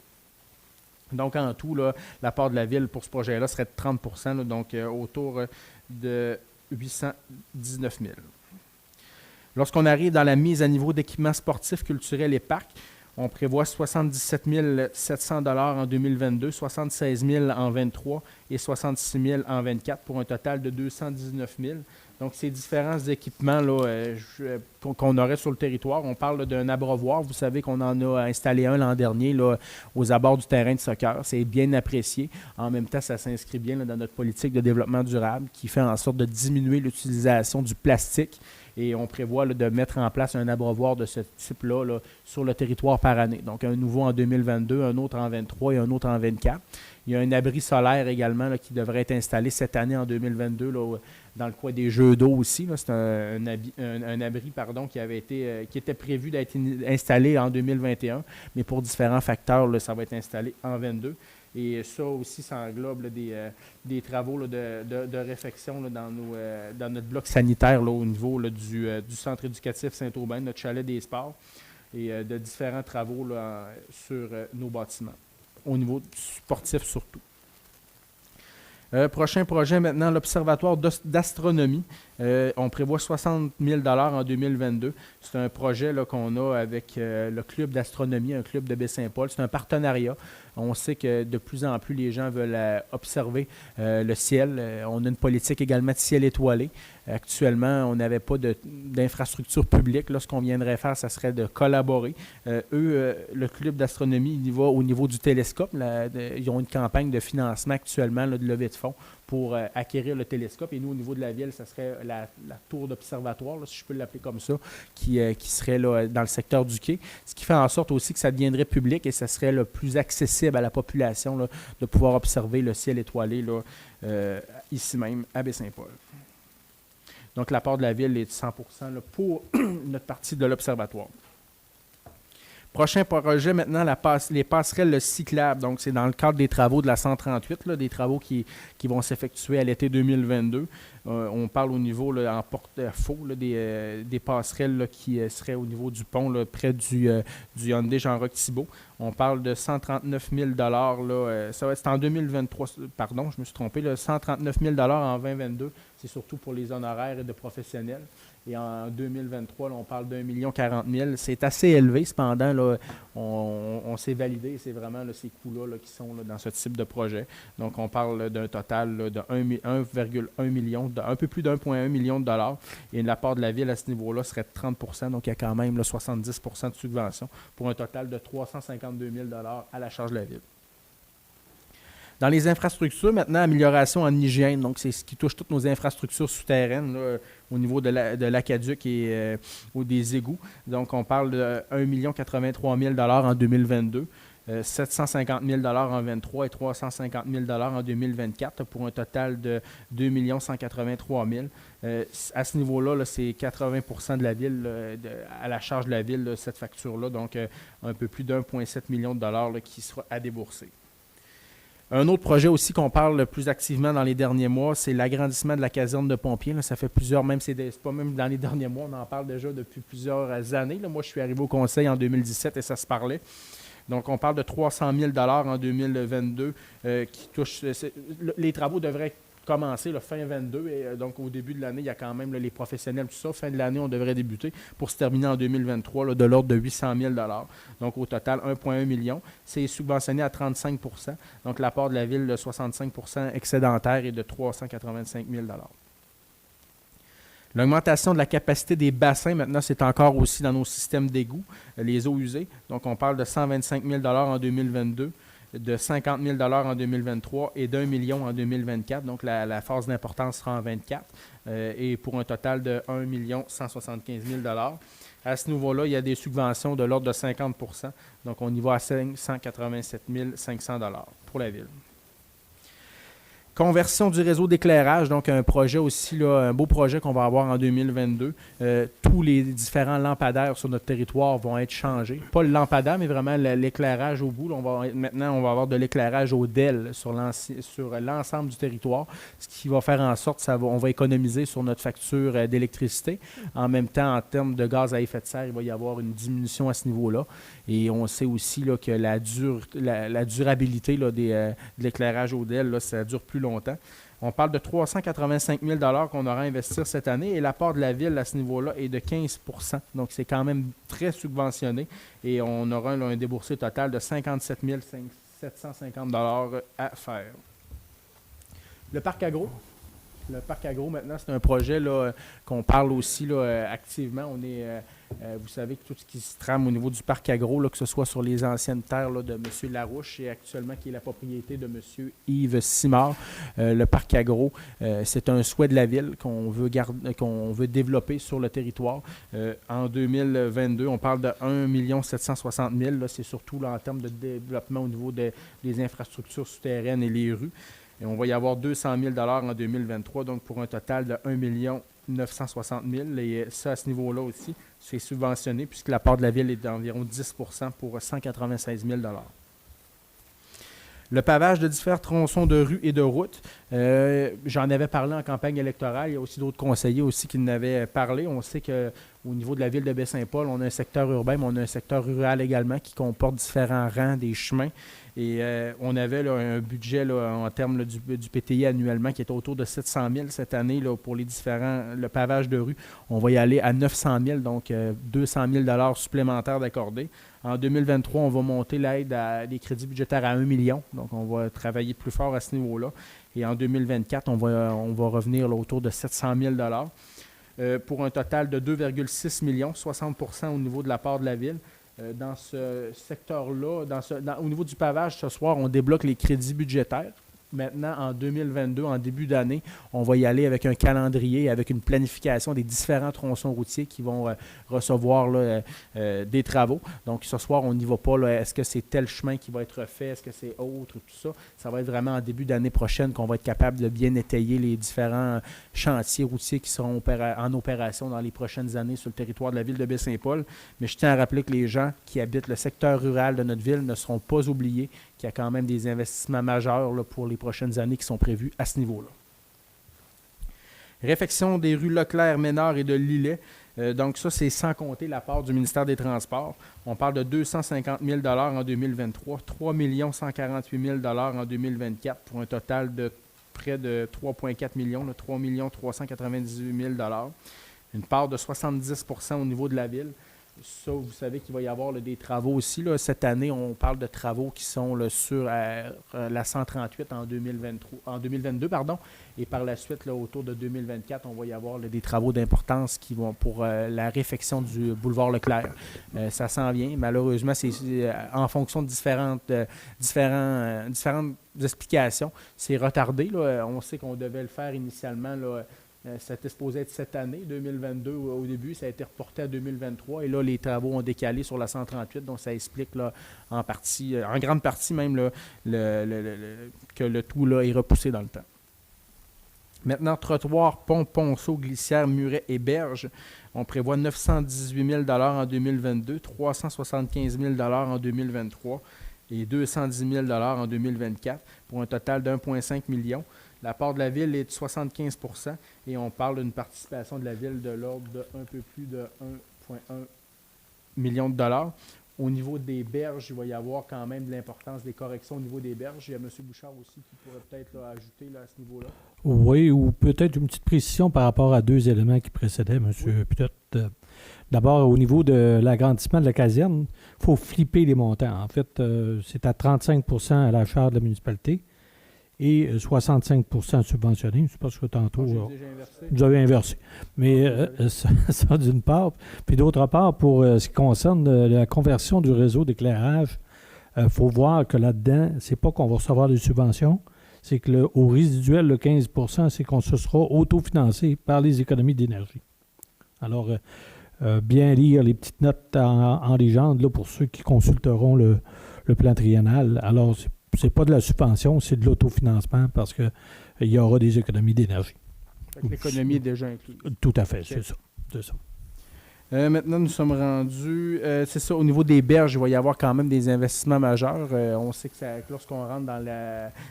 Donc, en tout, là, la part de la ville pour ce projet-là serait de 30 %, là, donc autour de 819 000. Lorsqu'on arrive dans la mise à niveau d'équipements sportifs, culturels et parcs, on prévoit 77 700 en 2022, 76 000 en 2023 et 66 000 en 2024 pour un total de 219 000. Donc, ces différents équipements là, qu'on aurait sur le territoire, on parle là, d'un abreuvoir. Vous savez qu'on en a installé un l'an dernier là, aux abords du terrain de soccer. C'est bien apprécié. En même temps, ça s'inscrit bien là, dans notre politique de développement durable qui fait en sorte de diminuer l'utilisation du plastique. Et on prévoit là, de mettre en place un abreuvoir de ce type-là là, sur le territoire par année. Donc, un nouveau en 2022, un autre en 2023 et un autre en 2024. Il y a un abri solaire également là, qui devrait être installé cette année en 2022 là, dans le coin des jeux d'eau aussi. Là. C'est un abri qui était prévu d'être installé en 2021, mais pour différents facteurs, là, ça va être installé en 2022. Et ça aussi, ça englobe là, des travaux là, de réfection là, dans notre bloc sanitaire là, au niveau là, du centre éducatif Saint-Aubin, notre chalet des sports, et de différents travaux là, sur nos bâtiments, au niveau sportif surtout. Prochain projet maintenant, l'Observatoire d'astronomie. On prévoit 60 000 en 2022. C'est un projet là, qu'on a avec le club d'astronomie, un club de Baie-Saint-Paul. C'est un partenariat. On sait que de plus en plus, les gens veulent observer le ciel. On a une politique également de ciel étoilé. Actuellement, on n'avait pas d'infrastructure publique. Là, ce qu'on viendrait faire, ça serait de collaborer. Le club d'astronomie, il va au niveau du télescope. Ils ont une campagne de financement actuellement là, de levée de fonds pour acquérir le télescope. Et nous, au niveau de la ville, ça serait la tour d'observatoire, là, si je peux l'appeler comme ça, qui serait là, dans le secteur du quai. Ce qui fait en sorte aussi que ça deviendrait public et ça serait le plus accessible à la population là, de pouvoir observer le ciel étoilé là, ici même, à Baie-Saint-Paul. Donc, l'apport de la Ville est de 100 % là, pour notre partie de l'Observatoire. Prochain projet, maintenant, les passerelles cyclables. Donc, c'est dans le cadre des travaux de la 138, là, des travaux qui vont s'effectuer à l'été 2022. On parle au niveau, là, en porte-à-faux, des passerelles là, qui seraient au niveau du pont, là, près du Hyundai Jean-Roch-Thibault. On parle de 139 000 là, c'est en 2023, pardon, je me suis trompé, là, 139 000 en 2022. C'est surtout pour les honoraires et de professionnels. Et en 2023, là, on parle d'1 040 000. C'est assez élevé, cependant, là, on s'est validé. C'est vraiment là, ces coûts-là là, qui sont là, dans ce type de projet. Donc, on parle d'un total là, de 1,1 million, un peu plus d'1,1 million de dollars. Et l'apport de la Ville à ce niveau-là serait de 30 %. Donc, il y a quand même là, 70 % de subvention pour un total de 352 000 à la charge de la Ville. Dans les infrastructures, maintenant, amélioration en hygiène. Donc, c'est ce qui touche toutes nos infrastructures souterraines là, au niveau de l'aqueduc et ou des égouts. Donc, on parle de 1 083 000 en 2022, 750 000 en 2023 et 350 000 en 2024 pour un total de 2 183 000. À ce niveau-là, là, c'est 80 % de la Ville, à la charge de la Ville, là, cette facture-là. Donc, un peu plus d'1,7 million de dollars là, qui sera à débourser. Un autre projet aussi qu'on parle plus activement dans les derniers mois, c'est l'agrandissement de la caserne de pompiers. Là, ça fait plusieurs, même c'est pas même dans les derniers mois, on en parle déjà depuis plusieurs années. Là, moi, je suis arrivé au conseil en 2017 et ça se parlait. Donc, on parle de 300 000 en 2022 qui touche. Les travaux devraient commencer le fin 22 et donc au début de l'année, il y a quand même là, les professionnels, tout ça. Fin de l'année, on devrait débuter pour se terminer en 2023 là, de l'ordre de 800 000 $. Donc au total, 1,1 million. C'est subventionné à 35 %. Donc l'apport de la Ville de 65 % excédentaire est de 385 000 $. L'augmentation de la capacité des bassins, maintenant, c'est encore aussi dans nos systèmes d'égouts, les eaux usées. Donc on parle de 125 000 $ en 2022. De 50 000 $ en 2023 et d'1 million en 2024. Donc, la phase d'importance sera en 24 et pour un total de 1 175 000 $. À ce niveau-là, il y a des subventions de l'ordre de 50 %. Donc, on y va à 587 500 $ pour la Ville. Conversion du réseau d'éclairage, donc un projet aussi, là, un beau projet qu'on va avoir en 2022. Tous les différents lampadaires sur notre territoire vont être changés. Pas le lampadaire, mais vraiment l'éclairage au bout. Là, maintenant, on va avoir de l'éclairage au DEL sur l'ensemble du territoire, ce qui va faire en sorte qu'on va économiser sur notre facture d'électricité. En même temps, en termes de gaz à effet de serre, il va y avoir une diminution à ce niveau-là. Et on sait aussi là, que la durabilité là, de l'éclairage au DEL, là, ça dure plus longtemps. On parle de 385 000 $ qu'on aura à investir cette année et l'apport de la Ville à ce niveau-là est de 15 %. Donc, c'est quand même très subventionné et on aura là, un déboursé total de 57 750 $ à faire. Le parc agro. Le parc agro, maintenant, c'est un projet là, qu'on parle aussi là, activement. On est, vous savez que tout ce qui se trame au niveau du parc agro, là, que ce soit sur les anciennes terres là, de M. Larouche et actuellement qui est la propriété de M. Yves Simard, le parc agro, c'est un souhait de la Ville qu'on veut développer sur le territoire. En 2022, on parle de 1 760 000 $. C'est surtout là, en termes de développement au niveau des infrastructures souterraines et les rues. Et on va y avoir 200 000 $ en 2023, donc pour un total de 1 960 000 $. Et ça, à ce niveau-là aussi, c'est subventionné puisque la part de la Ville est d'environ 10 % pour 196 000 $. Le pavage de différents tronçons de rues et de routes, j'en avais parlé en campagne électorale. Il y a aussi d'autres conseillers aussi qui en avaient parlé. On sait qu'au niveau de la ville de Baie-Saint-Paul, on a un secteur urbain, mais on a un secteur rural également qui comporte différents rangs des chemins. Et on avait là, un budget là, en termes là, du PTI annuellement qui était autour de 700 000 cette année là, pour le pavage de rue. On va y aller à 900 000, donc 200 000 $ supplémentaires d'accordés. En 2023, on va monter l'aide des crédits budgétaires à 1 million. Donc, on va travailler plus fort à ce niveau-là. Et en 2024, on va revenir là, autour de 700 000 $ pour un total de 2,6 millions, 60 % au niveau de la part de la Ville. Dans ce secteur-là, au niveau du pavage, ce soir, on débloque les crédits budgétaires. maintenant, en 2022, en début d'année, on va y aller avec un calendrier, avec une planification des différents tronçons routiers qui vont recevoir là, des travaux. Donc, ce soir, on n'y va pas. Là, est-ce que c'est tel chemin qui va être fait? Est-ce que c'est autre? Tout ça. Ça va être vraiment en début d'année prochaine qu'on va être capable de bien étayer les différents chantiers routiers qui seront en opération dans les prochaines années sur le territoire de la ville de Baie-Saint-Paul. Mais je tiens à rappeler que les gens qui habitent le secteur rural de notre ville ne seront pas oubliés, qu'il y a quand même des investissements majeurs là, pour les prochaines années qui sont prévus à ce niveau-là. Réfection des rues Leclerc, Ménard et de Lillet. Donc ça, c'est sans compter la part du ministère des Transports. On parle de 250 000 $ en 2023, 3 148 000 $ en 2024 pour un total de près de 3,4 millions, 3 398 000 $. Une part de 70 % au niveau de la ville. Ça, vous savez qu'il va y avoir là, des travaux aussi. Là. Cette année, on parle de travaux qui sont là, sur la 138 en 2022, et par la suite, là, autour de 2024, on va y avoir là, des travaux d'importance qui vont pour la réfection du boulevard Leclerc. Ça s'en vient. Malheureusement, c'est en fonction de différentes explications. C'est retardé. Là. On sait qu'on devait le faire initialement. Là, c'était supposé être cette année, 2022 au début, ça a été reporté à 2023 et là, les travaux ont décalé sur la 138, donc ça explique là, en grande partie même là, que le tout là, est repoussé dans le temps. Maintenant, trottoir, pont, ponceau, glissière, muret et berge. On prévoit 918 000 $ en 2022, 375 000 $ en 2023 et 210 000 $ en 2024 pour un total de 1,5 million. La part de la ville est de 75 % et on parle d'une participation de la ville de l'ordre de un peu plus de 1,1 million de dollars. Au niveau des berges, il va y avoir quand même de l'importance des corrections au niveau des berges. Il y a M. Bouchard aussi qui pourrait peut-être là, ajouter là, à ce niveau-là. Oui, ou peut-être une petite précision par rapport à deux éléments qui précédaient, M. Peut-être. D'abord, au niveau de l'agrandissement de la caserne, il faut flipper les montants. En fait, c'est à 35 % à la charge de la municipalité et 65 % subventionné. Je ne sais pas ce que tantôt vous avez inversé. Mais ça d'une part. Puis d'autre part, pour ce qui concerne la conversion du réseau d'éclairage, il faut voir que là-dedans, c'est pas qu'on va recevoir des subventions, c'est que au résiduel, le 15 %, c'est qu'on se sera autofinancé par les économies d'énergie. Alors, bien lire les petites notes en légende là, pour ceux qui consulteront le plan triennal. Alors, c'est pas de la subvention, c'est de l'autofinancement parce qu'il y aura des économies d'énergie. L'économie est déjà incluse. Tout à fait, okay. C'est ça. Maintenant, nous sommes rendus, c'est ça, au niveau des berges, il va y avoir quand même des investissements majeurs. On sait que lorsqu'on rentre dans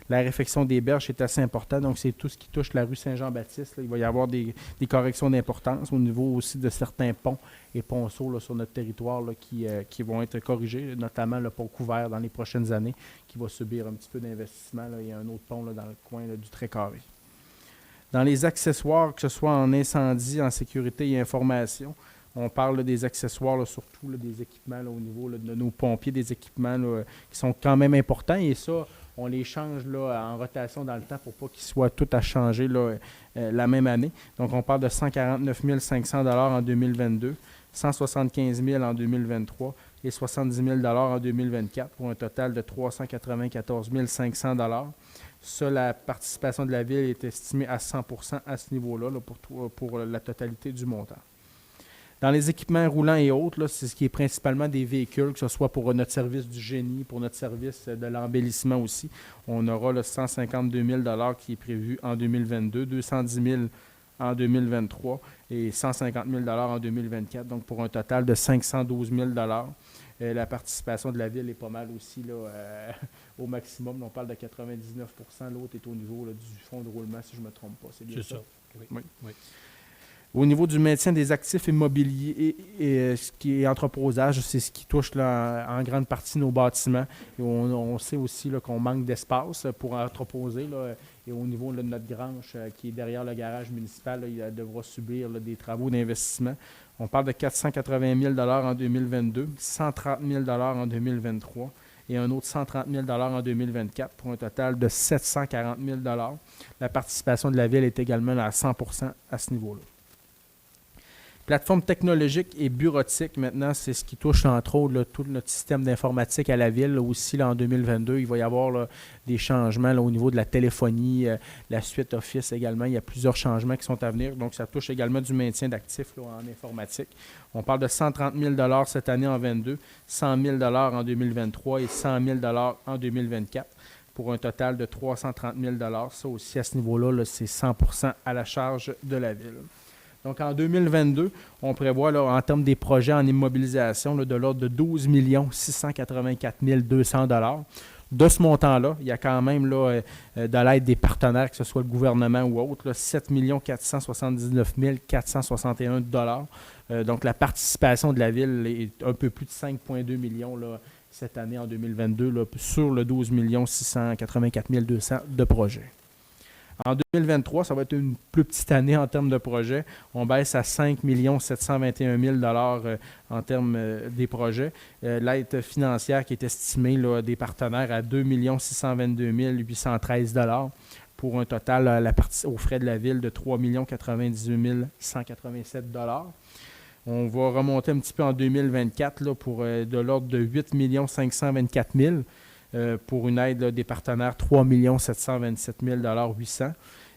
la réfection des berges, c'est assez important. Donc, c'est tout ce qui touche la rue Saint-Jean-Baptiste. Là. Il va y avoir des corrections d'importance au niveau aussi de certains ponts et ponceaux là, sur notre territoire là, qui vont être corrigés, notamment le pont couvert dans les prochaines années, qui va subir un petit peu d'investissement. Là. Il y a un autre pont là, dans le coin là, du Trait-Carré. Dans les accessoires, que ce soit en incendie, en sécurité et information, on parle là, des accessoires, là, surtout là, des équipements là, au niveau là, de nos pompiers, des équipements là, qui sont quand même importants. Et ça, on les change là, en rotation dans le temps pour pas qu'ils soient tous à changer là, la même année. Donc, on parle de 149 500 $ en 2022, 175 000 en 2023 et 70 000 $ en 2024 pour un total de 394 500 $. Ça, la participation de la Ville est estimée à 100 % à ce niveau-là là, pour la totalité du montant. Dans les équipements roulants et autres, là, c'est ce qui est principalement des véhicules, que ce soit pour notre service du génie, pour notre service de l'embellissement aussi. On aura le 152 000 $ qui est prévu en 2022, 210 000 en 2023 et 150 000 $ en 2024, donc pour un total de 512 000 $. La participation de la Ville est pas mal aussi là, au maximum. On parle de 99 %. L'autre est au niveau là, du fonds de roulement, si je ne me trompe pas. C'est bien ça? Oui. Au niveau du maintien des actifs immobiliers et ce qui est entreposage, c'est ce qui touche là, en grande partie nos bâtiments. Et on sait aussi là, qu'on manque d'espace pour entreposer. Là, et au niveau là, de notre grange qui est derrière le garage municipal, là, il devra subir là, des travaux d'investissement. On parle de 480 000 $ en 2022, 130 000 $ en 2023 et un autre 130 000 $ en 2024 pour un total de 740 000 $. La participation de la Ville est également à 100 % à ce niveau-là. Plateforme technologique et bureautique, maintenant, c'est ce qui touche entre autres là, tout notre système d'informatique à la ville. Là, aussi, là, en 2022, il va y avoir là, des changements là, au niveau de la téléphonie, la suite Office également. Il y a plusieurs changements qui sont à venir. Donc, ça touche également du maintien d'actifs là, en informatique. On parle de 130 000 $ cette année en 2022, 100 000 $ en 2023 et 100 000 $ en 2024 pour un total de 330 000 $. Ça aussi, à ce niveau-là, là, c'est 100 % à la charge de la ville. Donc, en 2022, on prévoit, là, en termes des projets en immobilisation, là, de l'ordre de 12 684 200 $. De ce montant-là, il y a quand même là, de l'aide des partenaires, que ce soit le gouvernement ou autre, là, 7 479 461 $. Donc, la participation de la ville est un peu plus de 5,2 millions là, cette année, en 2022, là, sur le 12 684 200 de projets. En 2023, ça va être une plus petite année en termes de projets. On baisse à 5 721 000 $ en termes des projets. L'aide financière qui est estimée là, des partenaires à 2 622 813 $ pour un total aux frais de la ville de 3 98 187 $. On va remonter un petit peu en 2024 là, pour de l'ordre de 8 524 000 pour une aide là, des partenaires 3 727 800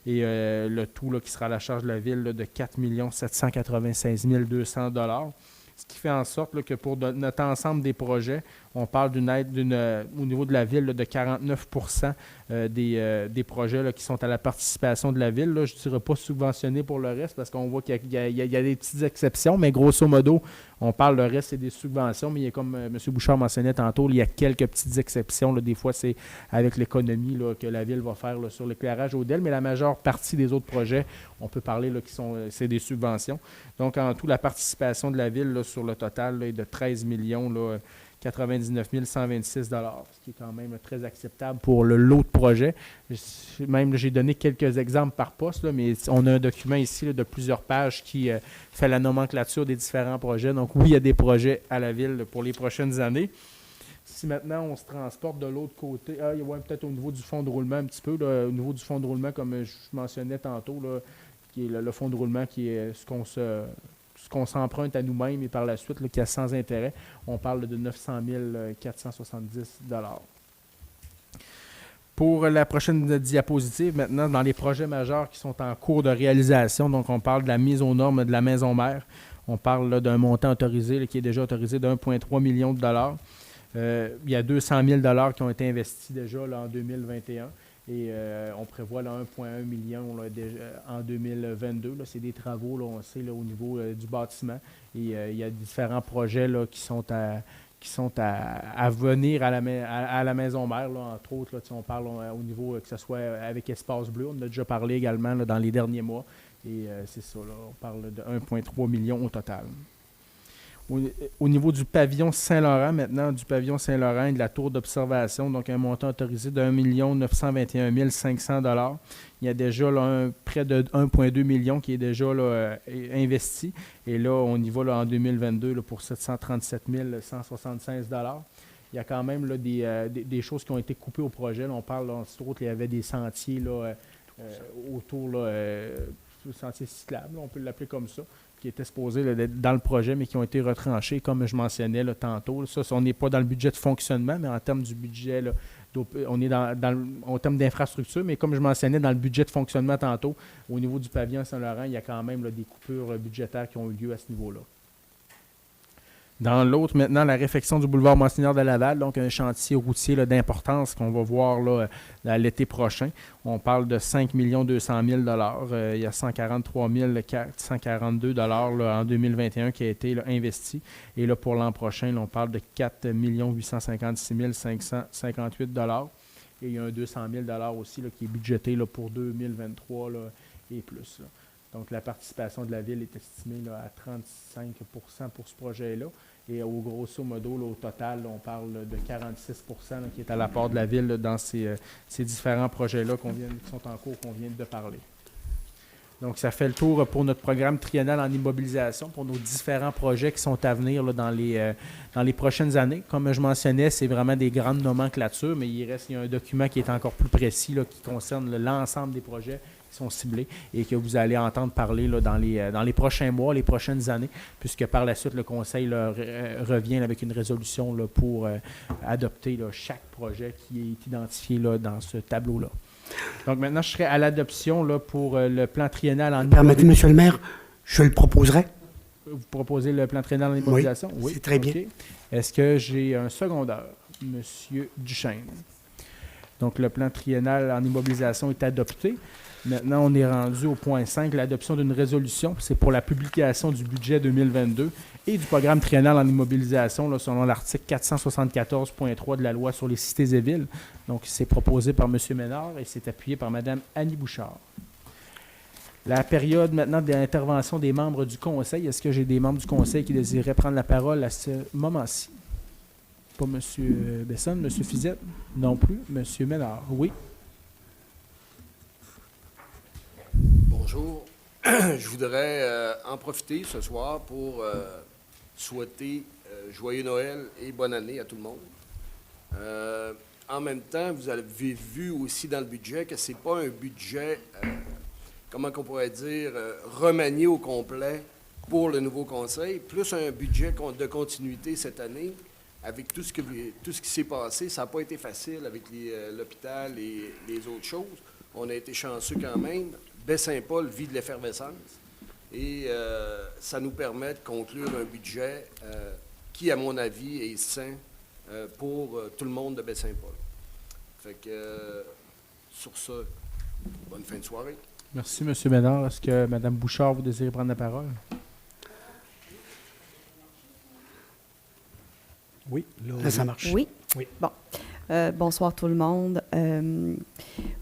et le tout là, qui sera à la charge de la ville là, de 4 796 200 $. Ce qui fait en sorte là, que pour notre ensemble des projets, on parle d'une aide au niveau de la ville là, de 49 % des projets là, qui sont à la participation de la ville. Là, je ne dirais pas subventionnés pour le reste parce qu'on voit qu'il y a des petites exceptions, mais grosso modo, on parle, le reste, c'est des subventions, mais il y a, comme M. Bouchard mentionnait tantôt, il y a quelques petites exceptions. Là, des fois, c'est avec l'économie là, que la ville va faire là, sur l'éclairage ODEL, mais la majeure partie des autres projets, on peut parler là, c'est des subventions. Donc, en tout, la participation de la ville là, sur le total là, est de 13 99 126 $, ce qui est quand même très acceptable pour le lot de projets. Même, là, j'ai donné quelques exemples par poste, là, mais on a un document ici là, de plusieurs pages qui fait la nomenclature des différents projets. Donc, oui, il y a des projets à la ville là, pour les prochaines années. Si maintenant on se transporte de l'autre côté, il y a peut-être au niveau du fonds de roulement un petit peu, là, au niveau du fonds de roulement, comme je mentionnais tantôt, là, qui est le fonds de roulement qui est ce qu'on s'emprunte à nous-mêmes et par la suite, là, qui est sans intérêt, on parle de 900 470 $. Pour la prochaine diapositive, maintenant, dans les projets majeurs qui sont en cours de réalisation, donc on parle de la mise aux normes de la maison mère. On parle là, d'un montant autorisé là, qui est déjà autorisé de 1,3 million de $. Il y a 200 000 $ qui ont été investis déjà là, en 2021. Et on prévoit là, 1,1 million là, en 2022. Là, c'est des travaux, là, on sait, là, au niveau du bâtiment. Et il y a différents projets là, qui sont à venir à la maison mère. Là, entre autres, là, on parle au niveau que ce soit avec Espace Bleu. On en a déjà parlé également là, dans les derniers mois. Et c'est ça, là, on parle de 1,3 million au total. Au niveau du pavillon Saint-Laurent, maintenant, du pavillon Saint-Laurent et de la tour d'observation, donc un montant autorisé de 1 921 500 $. Il y a déjà là, près de 1,2 million qui est déjà là, investi. Et là, on y va là, en 2022 là, pour 737 176 $. Il y a quand même là, des choses qui ont été coupées au projet. Là, on parle, entre autres, il y avait des sentiers là, autour, sentiers cyclables, là, on peut l'appeler comme ça, qui étaient supposés là, dans le projet, mais qui ont été retranchés, comme je mentionnais là, tantôt. Ça, on n'est pas dans le budget de fonctionnement, mais en termes du budget, là, on est en termes d'infrastructure, mais comme je mentionnais, dans le budget de fonctionnement tantôt, au niveau du pavillon Saint-Laurent, il y a quand même là, des coupures budgétaires qui ont eu lieu à ce niveau-là. Dans l'autre, maintenant, la réfection du boulevard Monseigneur de Laval, donc un chantier routier là, d'importance qu'on va voir là, l'été prochain. On parle de 5 200 000 $. Il y a 143 442 $ là, en 2021 qui a été là, investi. Et là, pour l'an prochain, là, on parle de 4 856 558 $. Et il y a un 200 000 $ aussi là, qui est budgété là, pour 2023 là, et plus. Là. Donc, la participation de la ville est estimée là, à 35 % pour ce projet-là. Et au grosso modo, là, au total, là, on parle de 46 % là, qui est à l'apport de la ville là, dans ces différents projets-là qui sont en cours, qu'on vient de parler. Donc, ça fait le tour pour notre programme triennal en immobilisation, pour nos différents projets qui sont à venir là, dans les prochaines années. Comme je mentionnais, c'est vraiment des grandes nomenclatures, mais il y a un document qui est encore plus précis, là, qui concerne l'ensemble des projets qui sont ciblés et que vous allez entendre parler là, dans les prochains mois, les prochaines années, puisque par la suite, le Conseil là, revient avec une résolution là, pour adopter là, chaque projet qui est identifié là, dans ce tableau-là. Donc maintenant, je serai à l'adoption là, pour le plan triennal en Permettez, M. le maire, je le proposerai. Vous proposez le plan triennal en immobilisation? Oui, c'est très bien. OK. Est-ce que j'ai un secondeur? M. Duchesne. Donc, le plan triennal en immobilisation est adopté. Maintenant, on est rendu au point 5, l'adoption d'une résolution. C'est pour la publication du budget 2022 et du programme triennal en immobilisation là, selon l'article 474.3 de la loi sur les cités et villes. Donc, c'est proposé par M. Ménard et c'est appuyé par Mme Annie Bouchard. La période maintenant d'intervention des membres du Conseil. Est-ce que j'ai des membres du Conseil qui désiraient prendre la parole à ce moment-ci? Pas M. Bessonne, M. Fizette? Non plus. M. Ménard? Oui. Bonjour. Je voudrais en profiter ce soir pour souhaiter joyeux Noël et bonne année à tout le monde. En même temps, vous avez vu aussi dans le budget que ce n'est pas un budget, comment qu'on pourrait dire, remanié au complet pour le nouveau conseil, plus un budget de continuité cette année. Avec tout ce qui s'est passé, ça n'a pas été facile avec l'hôpital et les autres choses. On a été chanceux quand même. Baie-Saint-Paul vit de l'effervescence et ça nous permet de conclure un budget qui, à mon avis, est sain pour tout le monde de Baie-Saint-Paul. Fait que, sur ça, bonne fin de soirée. Merci, M. Ménard. Est-ce que Mme Bouchard, vous désirez prendre la parole? Oui. Là, ça marche. Oui. Oui. Bon. Bonsoir tout le monde.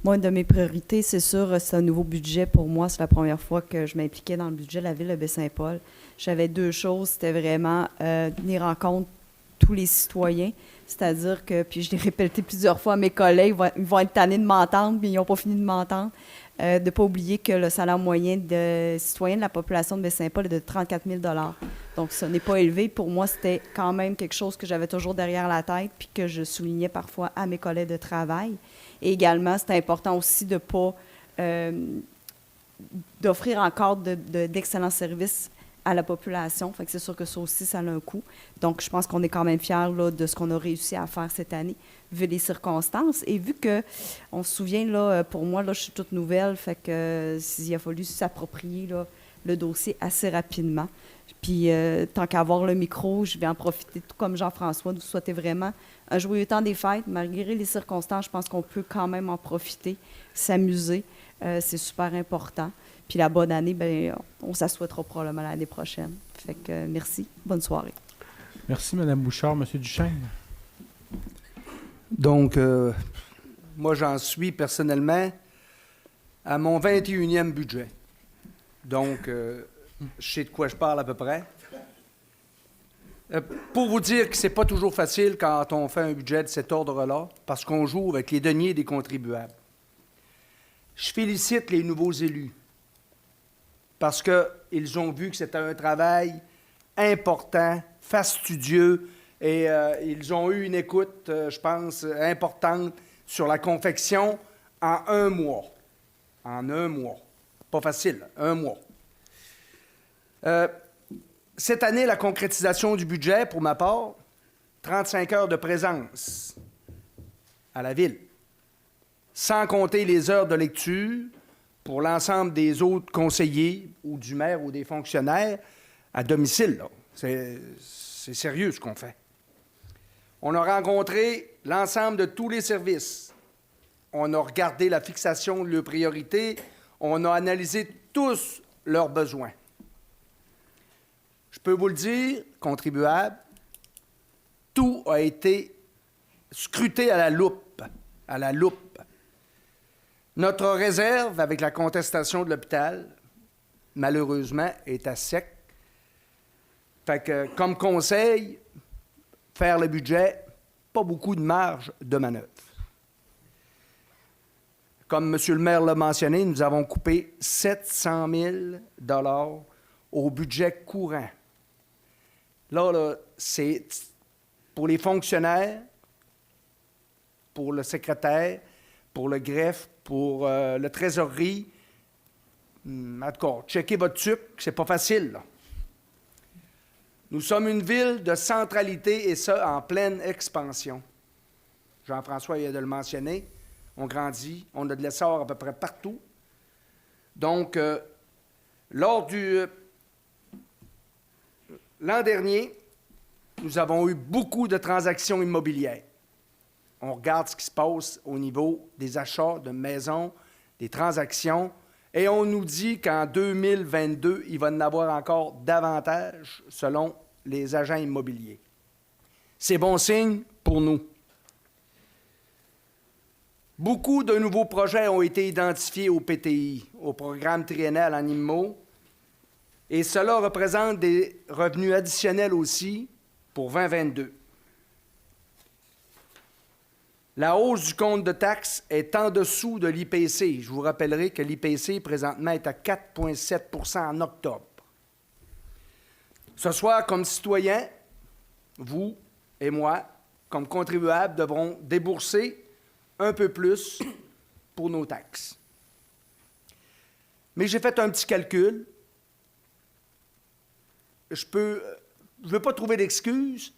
Moi, une de mes priorités, c'est sûr, c'est un nouveau budget pour moi. C'est la première fois que je m'impliquais dans le budget de la ville de Baie-Saint-Paul. J'avais deux choses. C'était vraiment tenir en compte tous les citoyens. C'est-à-dire que, puis je l'ai répété plusieurs fois à mes collègues, ils vont être tannés de m'entendre, mais ils n'ont pas fini de m'entendre. De ne pas oublier que le salaire moyen de citoyen de la population de Baie-Saint-Paul est de 34 000 $. Donc, ce n'est pas élevé. Pour moi, c'était quand même quelque chose que j'avais toujours derrière la tête puis que je soulignais parfois à mes collègues de travail. Et également, c'est important aussi de ne pas d'offrir encore d'excellents services à la population. Fait que c'est sûr que ça aussi, ça a un coût. Donc, je pense qu'on est quand même fiers là, de ce qu'on a réussi à faire cette année, vu les circonstances. Et vu que, on se souvient, là, pour moi, là, je suis toute nouvelle, fait que il a fallu s'approprier là, le dossier assez rapidement. Puis, tant qu'à avoir le micro, je vais en profiter, tout comme Jean-François, nous souhaiter vraiment un joyeux temps des fêtes. Malgré les circonstances, je pense qu'on peut quand même en profiter, s'amuser. C'est super important. Puis la bonne année, bien, on s'assoitera probablement l'année prochaine. Fait que merci. Bonne soirée. Merci, Mme Bouchard. M. Duchesne? Donc, moi, j'en suis personnellement à mon 21e budget. Donc, je sais de quoi je parle à peu près. Pour vous dire que c'est pas toujours facile quand on fait un budget de cet ordre-là, parce qu'on joue avec les deniers des contribuables. Je félicite les nouveaux élus, parce qu'ils ont vu que c'était un travail important, fastidieux, et ils ont eu une écoute, je pense, importante sur la confection en un mois. En un mois. Pas facile, un mois. Cette année, la concrétisation du budget, pour ma part, 35 heures de présence à la ville, sans compter les heures de lecture pour l'ensemble des autres conseillers ou du maire ou des fonctionnaires à domicile. Là. C'est sérieux ce qu'on fait. On a rencontré l'ensemble de tous les services. On a regardé la fixation de leurs priorités. On a analysé tous leurs besoins. Je peux vous le dire, contribuables, tout a été scruté à la loupe. À la loupe. Notre réserve avec la contestation de l'hôpital, malheureusement, est à sec. Fait que, comme conseil, faire le budget, pas beaucoup de marge de manœuvre. comme M. le maire l'a mentionné, nous avons coupé 700 000 au budget courant. Là, c'est pour les fonctionnaires, pour le secrétaire, pour le greffe, pour le trésorerie. En tout cas, checkez votre truc, c'est pas facile, là. Nous sommes une ville de centralité et ça, en pleine expansion. Jean-François vient de le mentionner. On grandit, on a de l'essor à peu près partout. Donc, l'an dernier, nous avons eu beaucoup de transactions immobilières. On regarde ce qui se passe au niveau des achats de maisons, des transactions, et on nous dit qu'en 2022, il va y en avoir encore davantage selon les agents immobiliers. C'est bon signe pour nous. Beaucoup de nouveaux projets ont été identifiés au PTI, au programme triennal en IMO, et cela représente des revenus additionnels aussi pour 2022. La hausse du compte de taxes est en dessous de l'IPC. Je vous rappellerai que l'IPC, présentement, est à 4,7 % en octobre. Ce soir, comme citoyens, vous et moi, comme contribuables, devrons débourser un peu plus pour nos taxes. Mais j'ai fait un petit calcul. Je ne veux pas trouver d'excuses,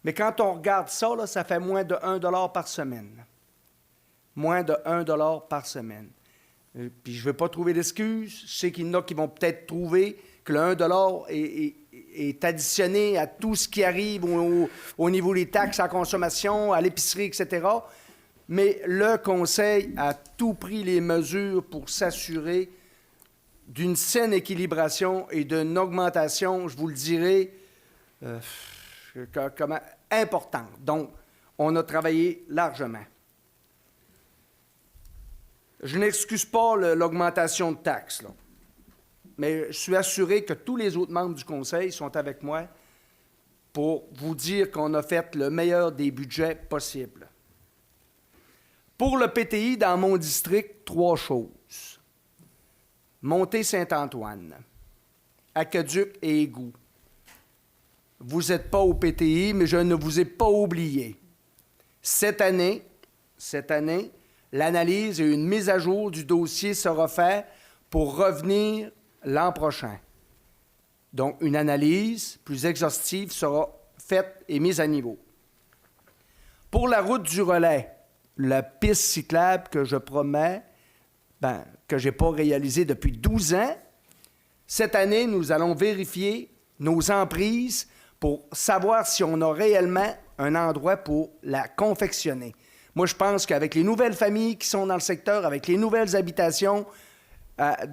mais quand on regarde ça, là, ça fait moins de 1 $ par semaine. Moins de 1 $ par semaine. Puis je ne veux pas trouver d'excuses. Je sais qu'il y en a qui vont peut-être trouver que le 1 $ est additionné à tout ce qui arrive au niveau des taxes à consommation, à l'épicerie, etc. Mais le Conseil a tout pris les mesures pour s'assurer d'une saine équilibration et d'une augmentation, je vous le dirai, importante. Donc, on a travaillé largement. Je n'excuse pas l'augmentation de taxes, là. Mais je suis assuré que tous les autres membres du Conseil sont avec moi pour vous dire qu'on a fait le meilleur des budgets possibles. Pour le PTI, dans mon district, 3 choses. Montée-Saint-Antoine, Aqueduc et Égout. Vous n'êtes pas au PTI, mais je ne vous ai pas oublié. Cette année, l'analyse et une mise à jour du dossier sera faite pour revenir l'an prochain. Donc, une analyse plus exhaustive sera faite et mise à niveau. Pour la route du relais, la piste cyclable que je promets, que je n'ai pas réalisée depuis 12 ans, cette année, nous allons vérifier nos emprises pour savoir si on a réellement un endroit pour la confectionner. Moi, je pense qu'avec les nouvelles familles qui sont dans le secteur, avec les nouvelles habitations,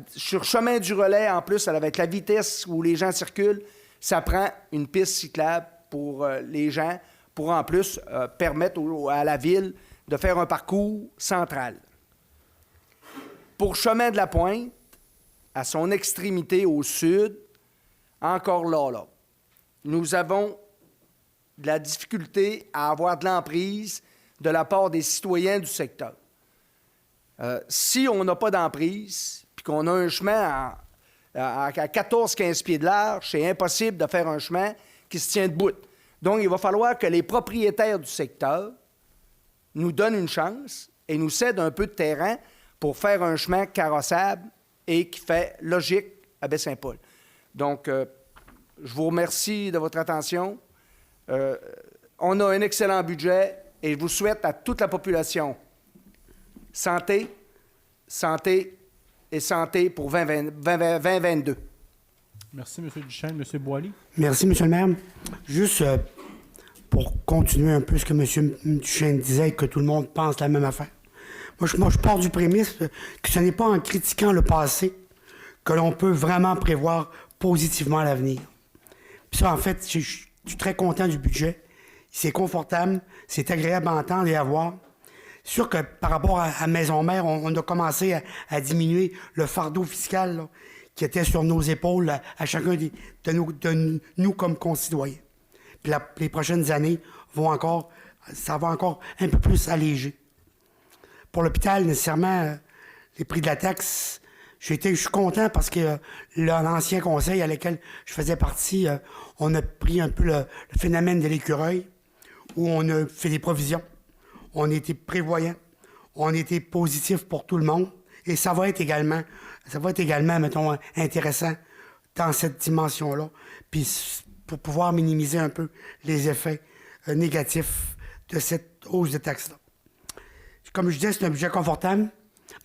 sur chemin du relais, en plus, avec la vitesse où les gens circulent, ça prend une piste cyclable pour les gens, pour en plus permettre à la ville de faire un parcours central. Pour Chemin de la Pointe, à son extrémité au sud, encore là, nous avons de la difficulté à avoir de l'emprise de la part des citoyens du secteur. Si on n'a pas d'emprise, puis qu'on a un chemin à 14-15 pieds de large, c'est impossible de faire un chemin qui se tient debout. Donc, il va falloir que les propriétaires du secteur nous donnent une chance et nous cèdent un peu de terrain pour faire un chemin carrossable et qui fait logique à Baie-Saint-Paul. Donc, je vous remercie de votre attention. On a un excellent budget et je vous souhaite à toute la population santé, santé et santé pour 2022. Merci, M. Duchesne. M. Boily. Merci, M. le maire. Juste pour continuer un peu ce que M. Duchesne disait, que tout le monde pense la même affaire. Moi, je pars du prémisse que ce n'est pas en critiquant le passé que l'on peut vraiment prévoir positivement l'avenir. Puis ça, en fait, je suis très content du budget. C'est confortable, c'est agréable à entendre et à voir. C'est sûr que par rapport à Maison-Mère, on a commencé à diminuer le fardeau fiscal là, qui était sur nos épaules à chacun de nous comme concitoyens. Puis les prochaines années ça va encore un peu plus alléger. Pour l'hôpital, nécessairement, les prix de la taxe, je suis content parce que l'ancien conseil à lequel je faisais partie, on a pris un peu le phénomène de l'écureuil, où on a fait des provisions, on était prévoyant, on était positif pour tout le monde, et ça va être également, mettons, intéressant dans cette dimension-là, puis pour pouvoir minimiser un peu les effets négatifs de cette hausse de taxes-là. Comme je disais, c'est un budget confortable,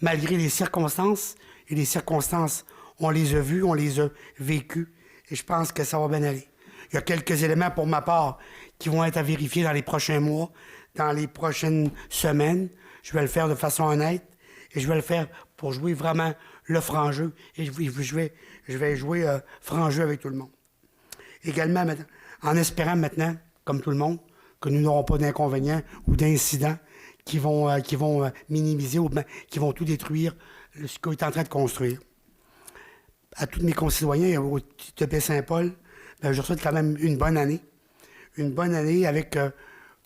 malgré les circonstances, et les circonstances, on les a vues, on les a vécues, et je pense que ça va bien aller. Il y a quelques éléments pour ma part qui vont être à vérifier dans les prochains mois, dans les prochaines semaines. Je vais le faire de façon honnête, et je vais le faire pour jouer vraiment le franc jeu, et je vais jouer franc jeu avec tout le monde. Également, en espérant maintenant, comme tout le monde, que nous n'aurons pas d'inconvénients ou d'incidents qui vont minimiser ou qui vont tout détruire ce qu'on est en train de construire. À tous mes concitoyens au de Baie-Saint-Paul, je souhaite quand même une bonne année. Une bonne année avec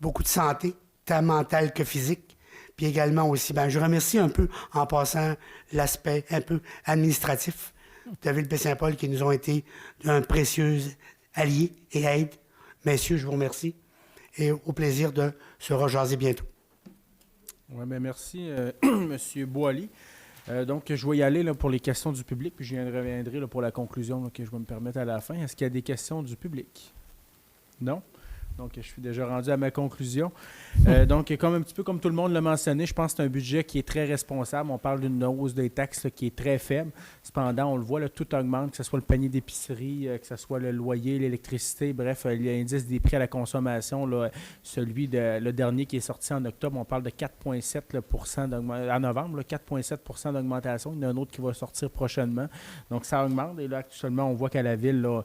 beaucoup de santé, tant mentale que physique. Puis également aussi, je remercie un peu, en passant, l'aspect un peu administratif de la ville de Baie-Saint-Paul qui nous ont été un précieux allié et aide. Messieurs, je vous remercie et au plaisir de se rejaser bientôt. Oui, bien merci, M. Boily. Donc, je vais y aller là, pour les questions du public, puis je reviendrai là, pour la conclusion là, que je vais me permettre à la fin. Est-ce qu'il y a des questions du public? Non? Donc, je suis déjà rendu à ma conclusion. Donc, comme un petit peu comme tout le monde l'a mentionné, je pense que c'est un budget qui est très responsable. On parle d'une hausse des taxes là, qui est très faible. Cependant, on le voit, là, tout augmente, que ce soit le panier d'épicerie, que ce soit le loyer, l'électricité, bref, l'indice des prix à la consommation, là, le dernier qui est sorti en octobre, on parle de 4,7% d'augmentation. En novembre, 4,7% d'augmentation. Il y en a un autre qui va sortir prochainement. Donc, ça augmente. Et là, actuellement, on voit qu'à la ville, là,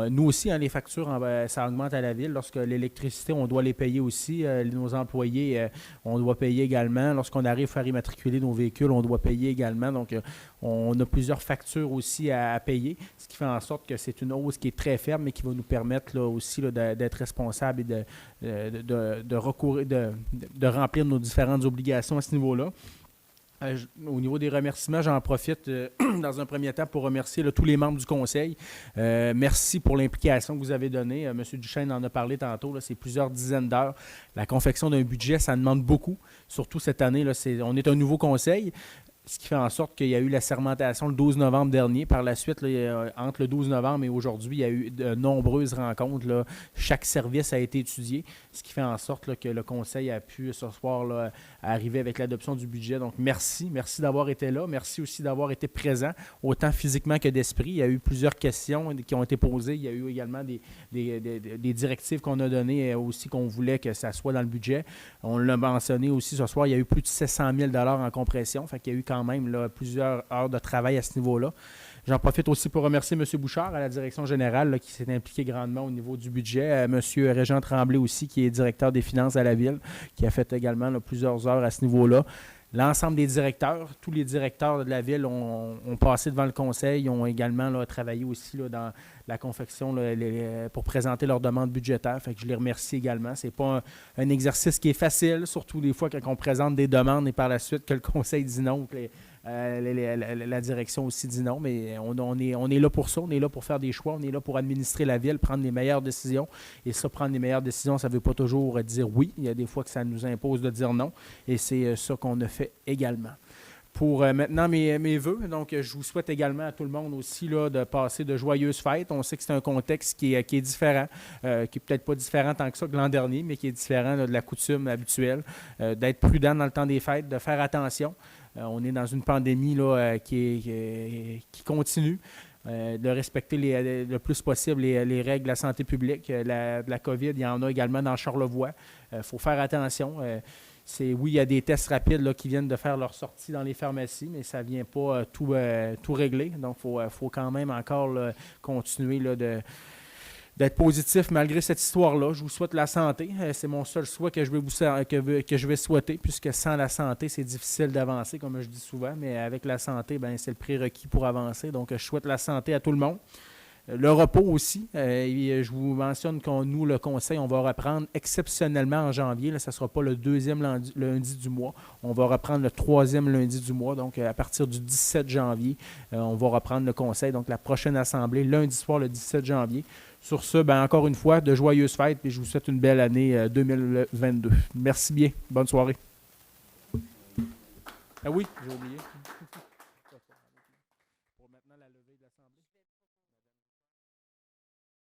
nous aussi, les factures, ça augmente à la ville. Lorsque l'électricité, on doit les payer aussi. Nos employés, on doit payer également. Lorsqu'on arrive à faire immatriculer nos véhicules, on doit payer également. Donc, on a plusieurs factures aussi à payer, ce qui fait en sorte que c'est une hausse qui est très ferme, mais qui va nous permettre là, aussi là, d'être responsable et de remplir nos différentes obligations à ce niveau-là. Au niveau des remerciements, j'en profite dans un premier temps pour remercier là, tous les membres du conseil. Merci pour l'implication que vous avez donnée. M. Duchesne en a parlé tantôt. Là, c'est plusieurs dizaines d'heures. La confection d'un budget, ça demande beaucoup. Surtout cette année, là, on est un nouveau conseil. Ce qui fait en sorte qu'il y a eu la sermentation le 12 novembre dernier. Par la suite, là, entre le 12 novembre et aujourd'hui, il y a eu de nombreuses rencontres. Là. Chaque service a été étudié, ce qui fait en sorte là, que le Conseil a pu ce soir là, arriver avec l'adoption du budget. Donc, merci. Merci d'avoir été là. Merci aussi d'avoir été présent, autant physiquement que d'esprit. Il y a eu plusieurs questions qui ont été posées. Il y a eu également des directives qu'on a données aussi qu'on voulait que ça soit dans le budget. On l'a mentionné aussi ce soir, il y a eu plus de 700 000 $ en compression. Fait qu'il y a eu quand même là, plusieurs heures de travail à ce niveau-là. J'en profite aussi pour remercier M. Bouchard à la direction générale là, qui s'est impliqué grandement au niveau du budget. M. Régent Tremblay aussi, qui est directeur des finances à la ville, qui a fait également là, plusieurs heures à ce niveau-là. L'ensemble des directeurs, tous les directeurs de la ville ont passé devant le conseil, ont également là, travaillé aussi là, dans la confection là, pour présenter leurs demandes budgétaires. Fait que je les remercie également. Ce n'est pas un exercice qui est facile, surtout des fois quand on présente des demandes et par la suite que le conseil dit non, que la direction aussi dit non. Mais on est là pour ça, on est là pour faire des choix, on est là pour administrer la ville, prendre les meilleures décisions. Et ça, prendre les meilleures décisions, ça ne veut pas toujours dire oui. Il y a des fois que ça nous impose de dire non. Et c'est ça qu'on a fait également. Pour maintenant mes vœux, donc je vous souhaite également à tout le monde aussi là, de passer de joyeuses fêtes. On sait que c'est un contexte qui est différent, qui n'est peut-être pas différent tant que ça que l'an dernier, mais qui est différent là, de la coutume habituelle, d'être prudent dans le temps des fêtes, de faire attention. On est dans une pandémie là, qui continue. De respecter le plus possible les règles de la santé publique. La COVID, il y en a également dans Charlevoix. Il faut faire attention. Oui, il y a des tests rapides là, qui viennent de faire leur sortie dans les pharmacies, mais ça ne vient pas tout régler. Donc, il faut quand même encore là, continuer là, d'être positif malgré cette histoire-là. Je vous souhaite la santé. C'est mon seul souhait que je vais souhaiter, puisque sans la santé, c'est difficile d'avancer, comme je dis souvent, mais avec la santé, c'est le prérequis pour avancer. Donc, je souhaite la santé à tout le monde. Le repos aussi. Et je vous mentionne qu'on nous, le conseil, on va reprendre exceptionnellement en janvier. Là, ça ne sera pas le deuxième lundi du mois. On va reprendre le troisième lundi du mois. Donc, à partir du 17 janvier, on va reprendre le conseil. Donc, la prochaine assemblée, lundi soir, le 17 janvier. Sur ce, encore une fois, de joyeuses fêtes et je vous souhaite une belle année 2022. Merci bien. Bonne soirée. Ah oui, j'ai oublié.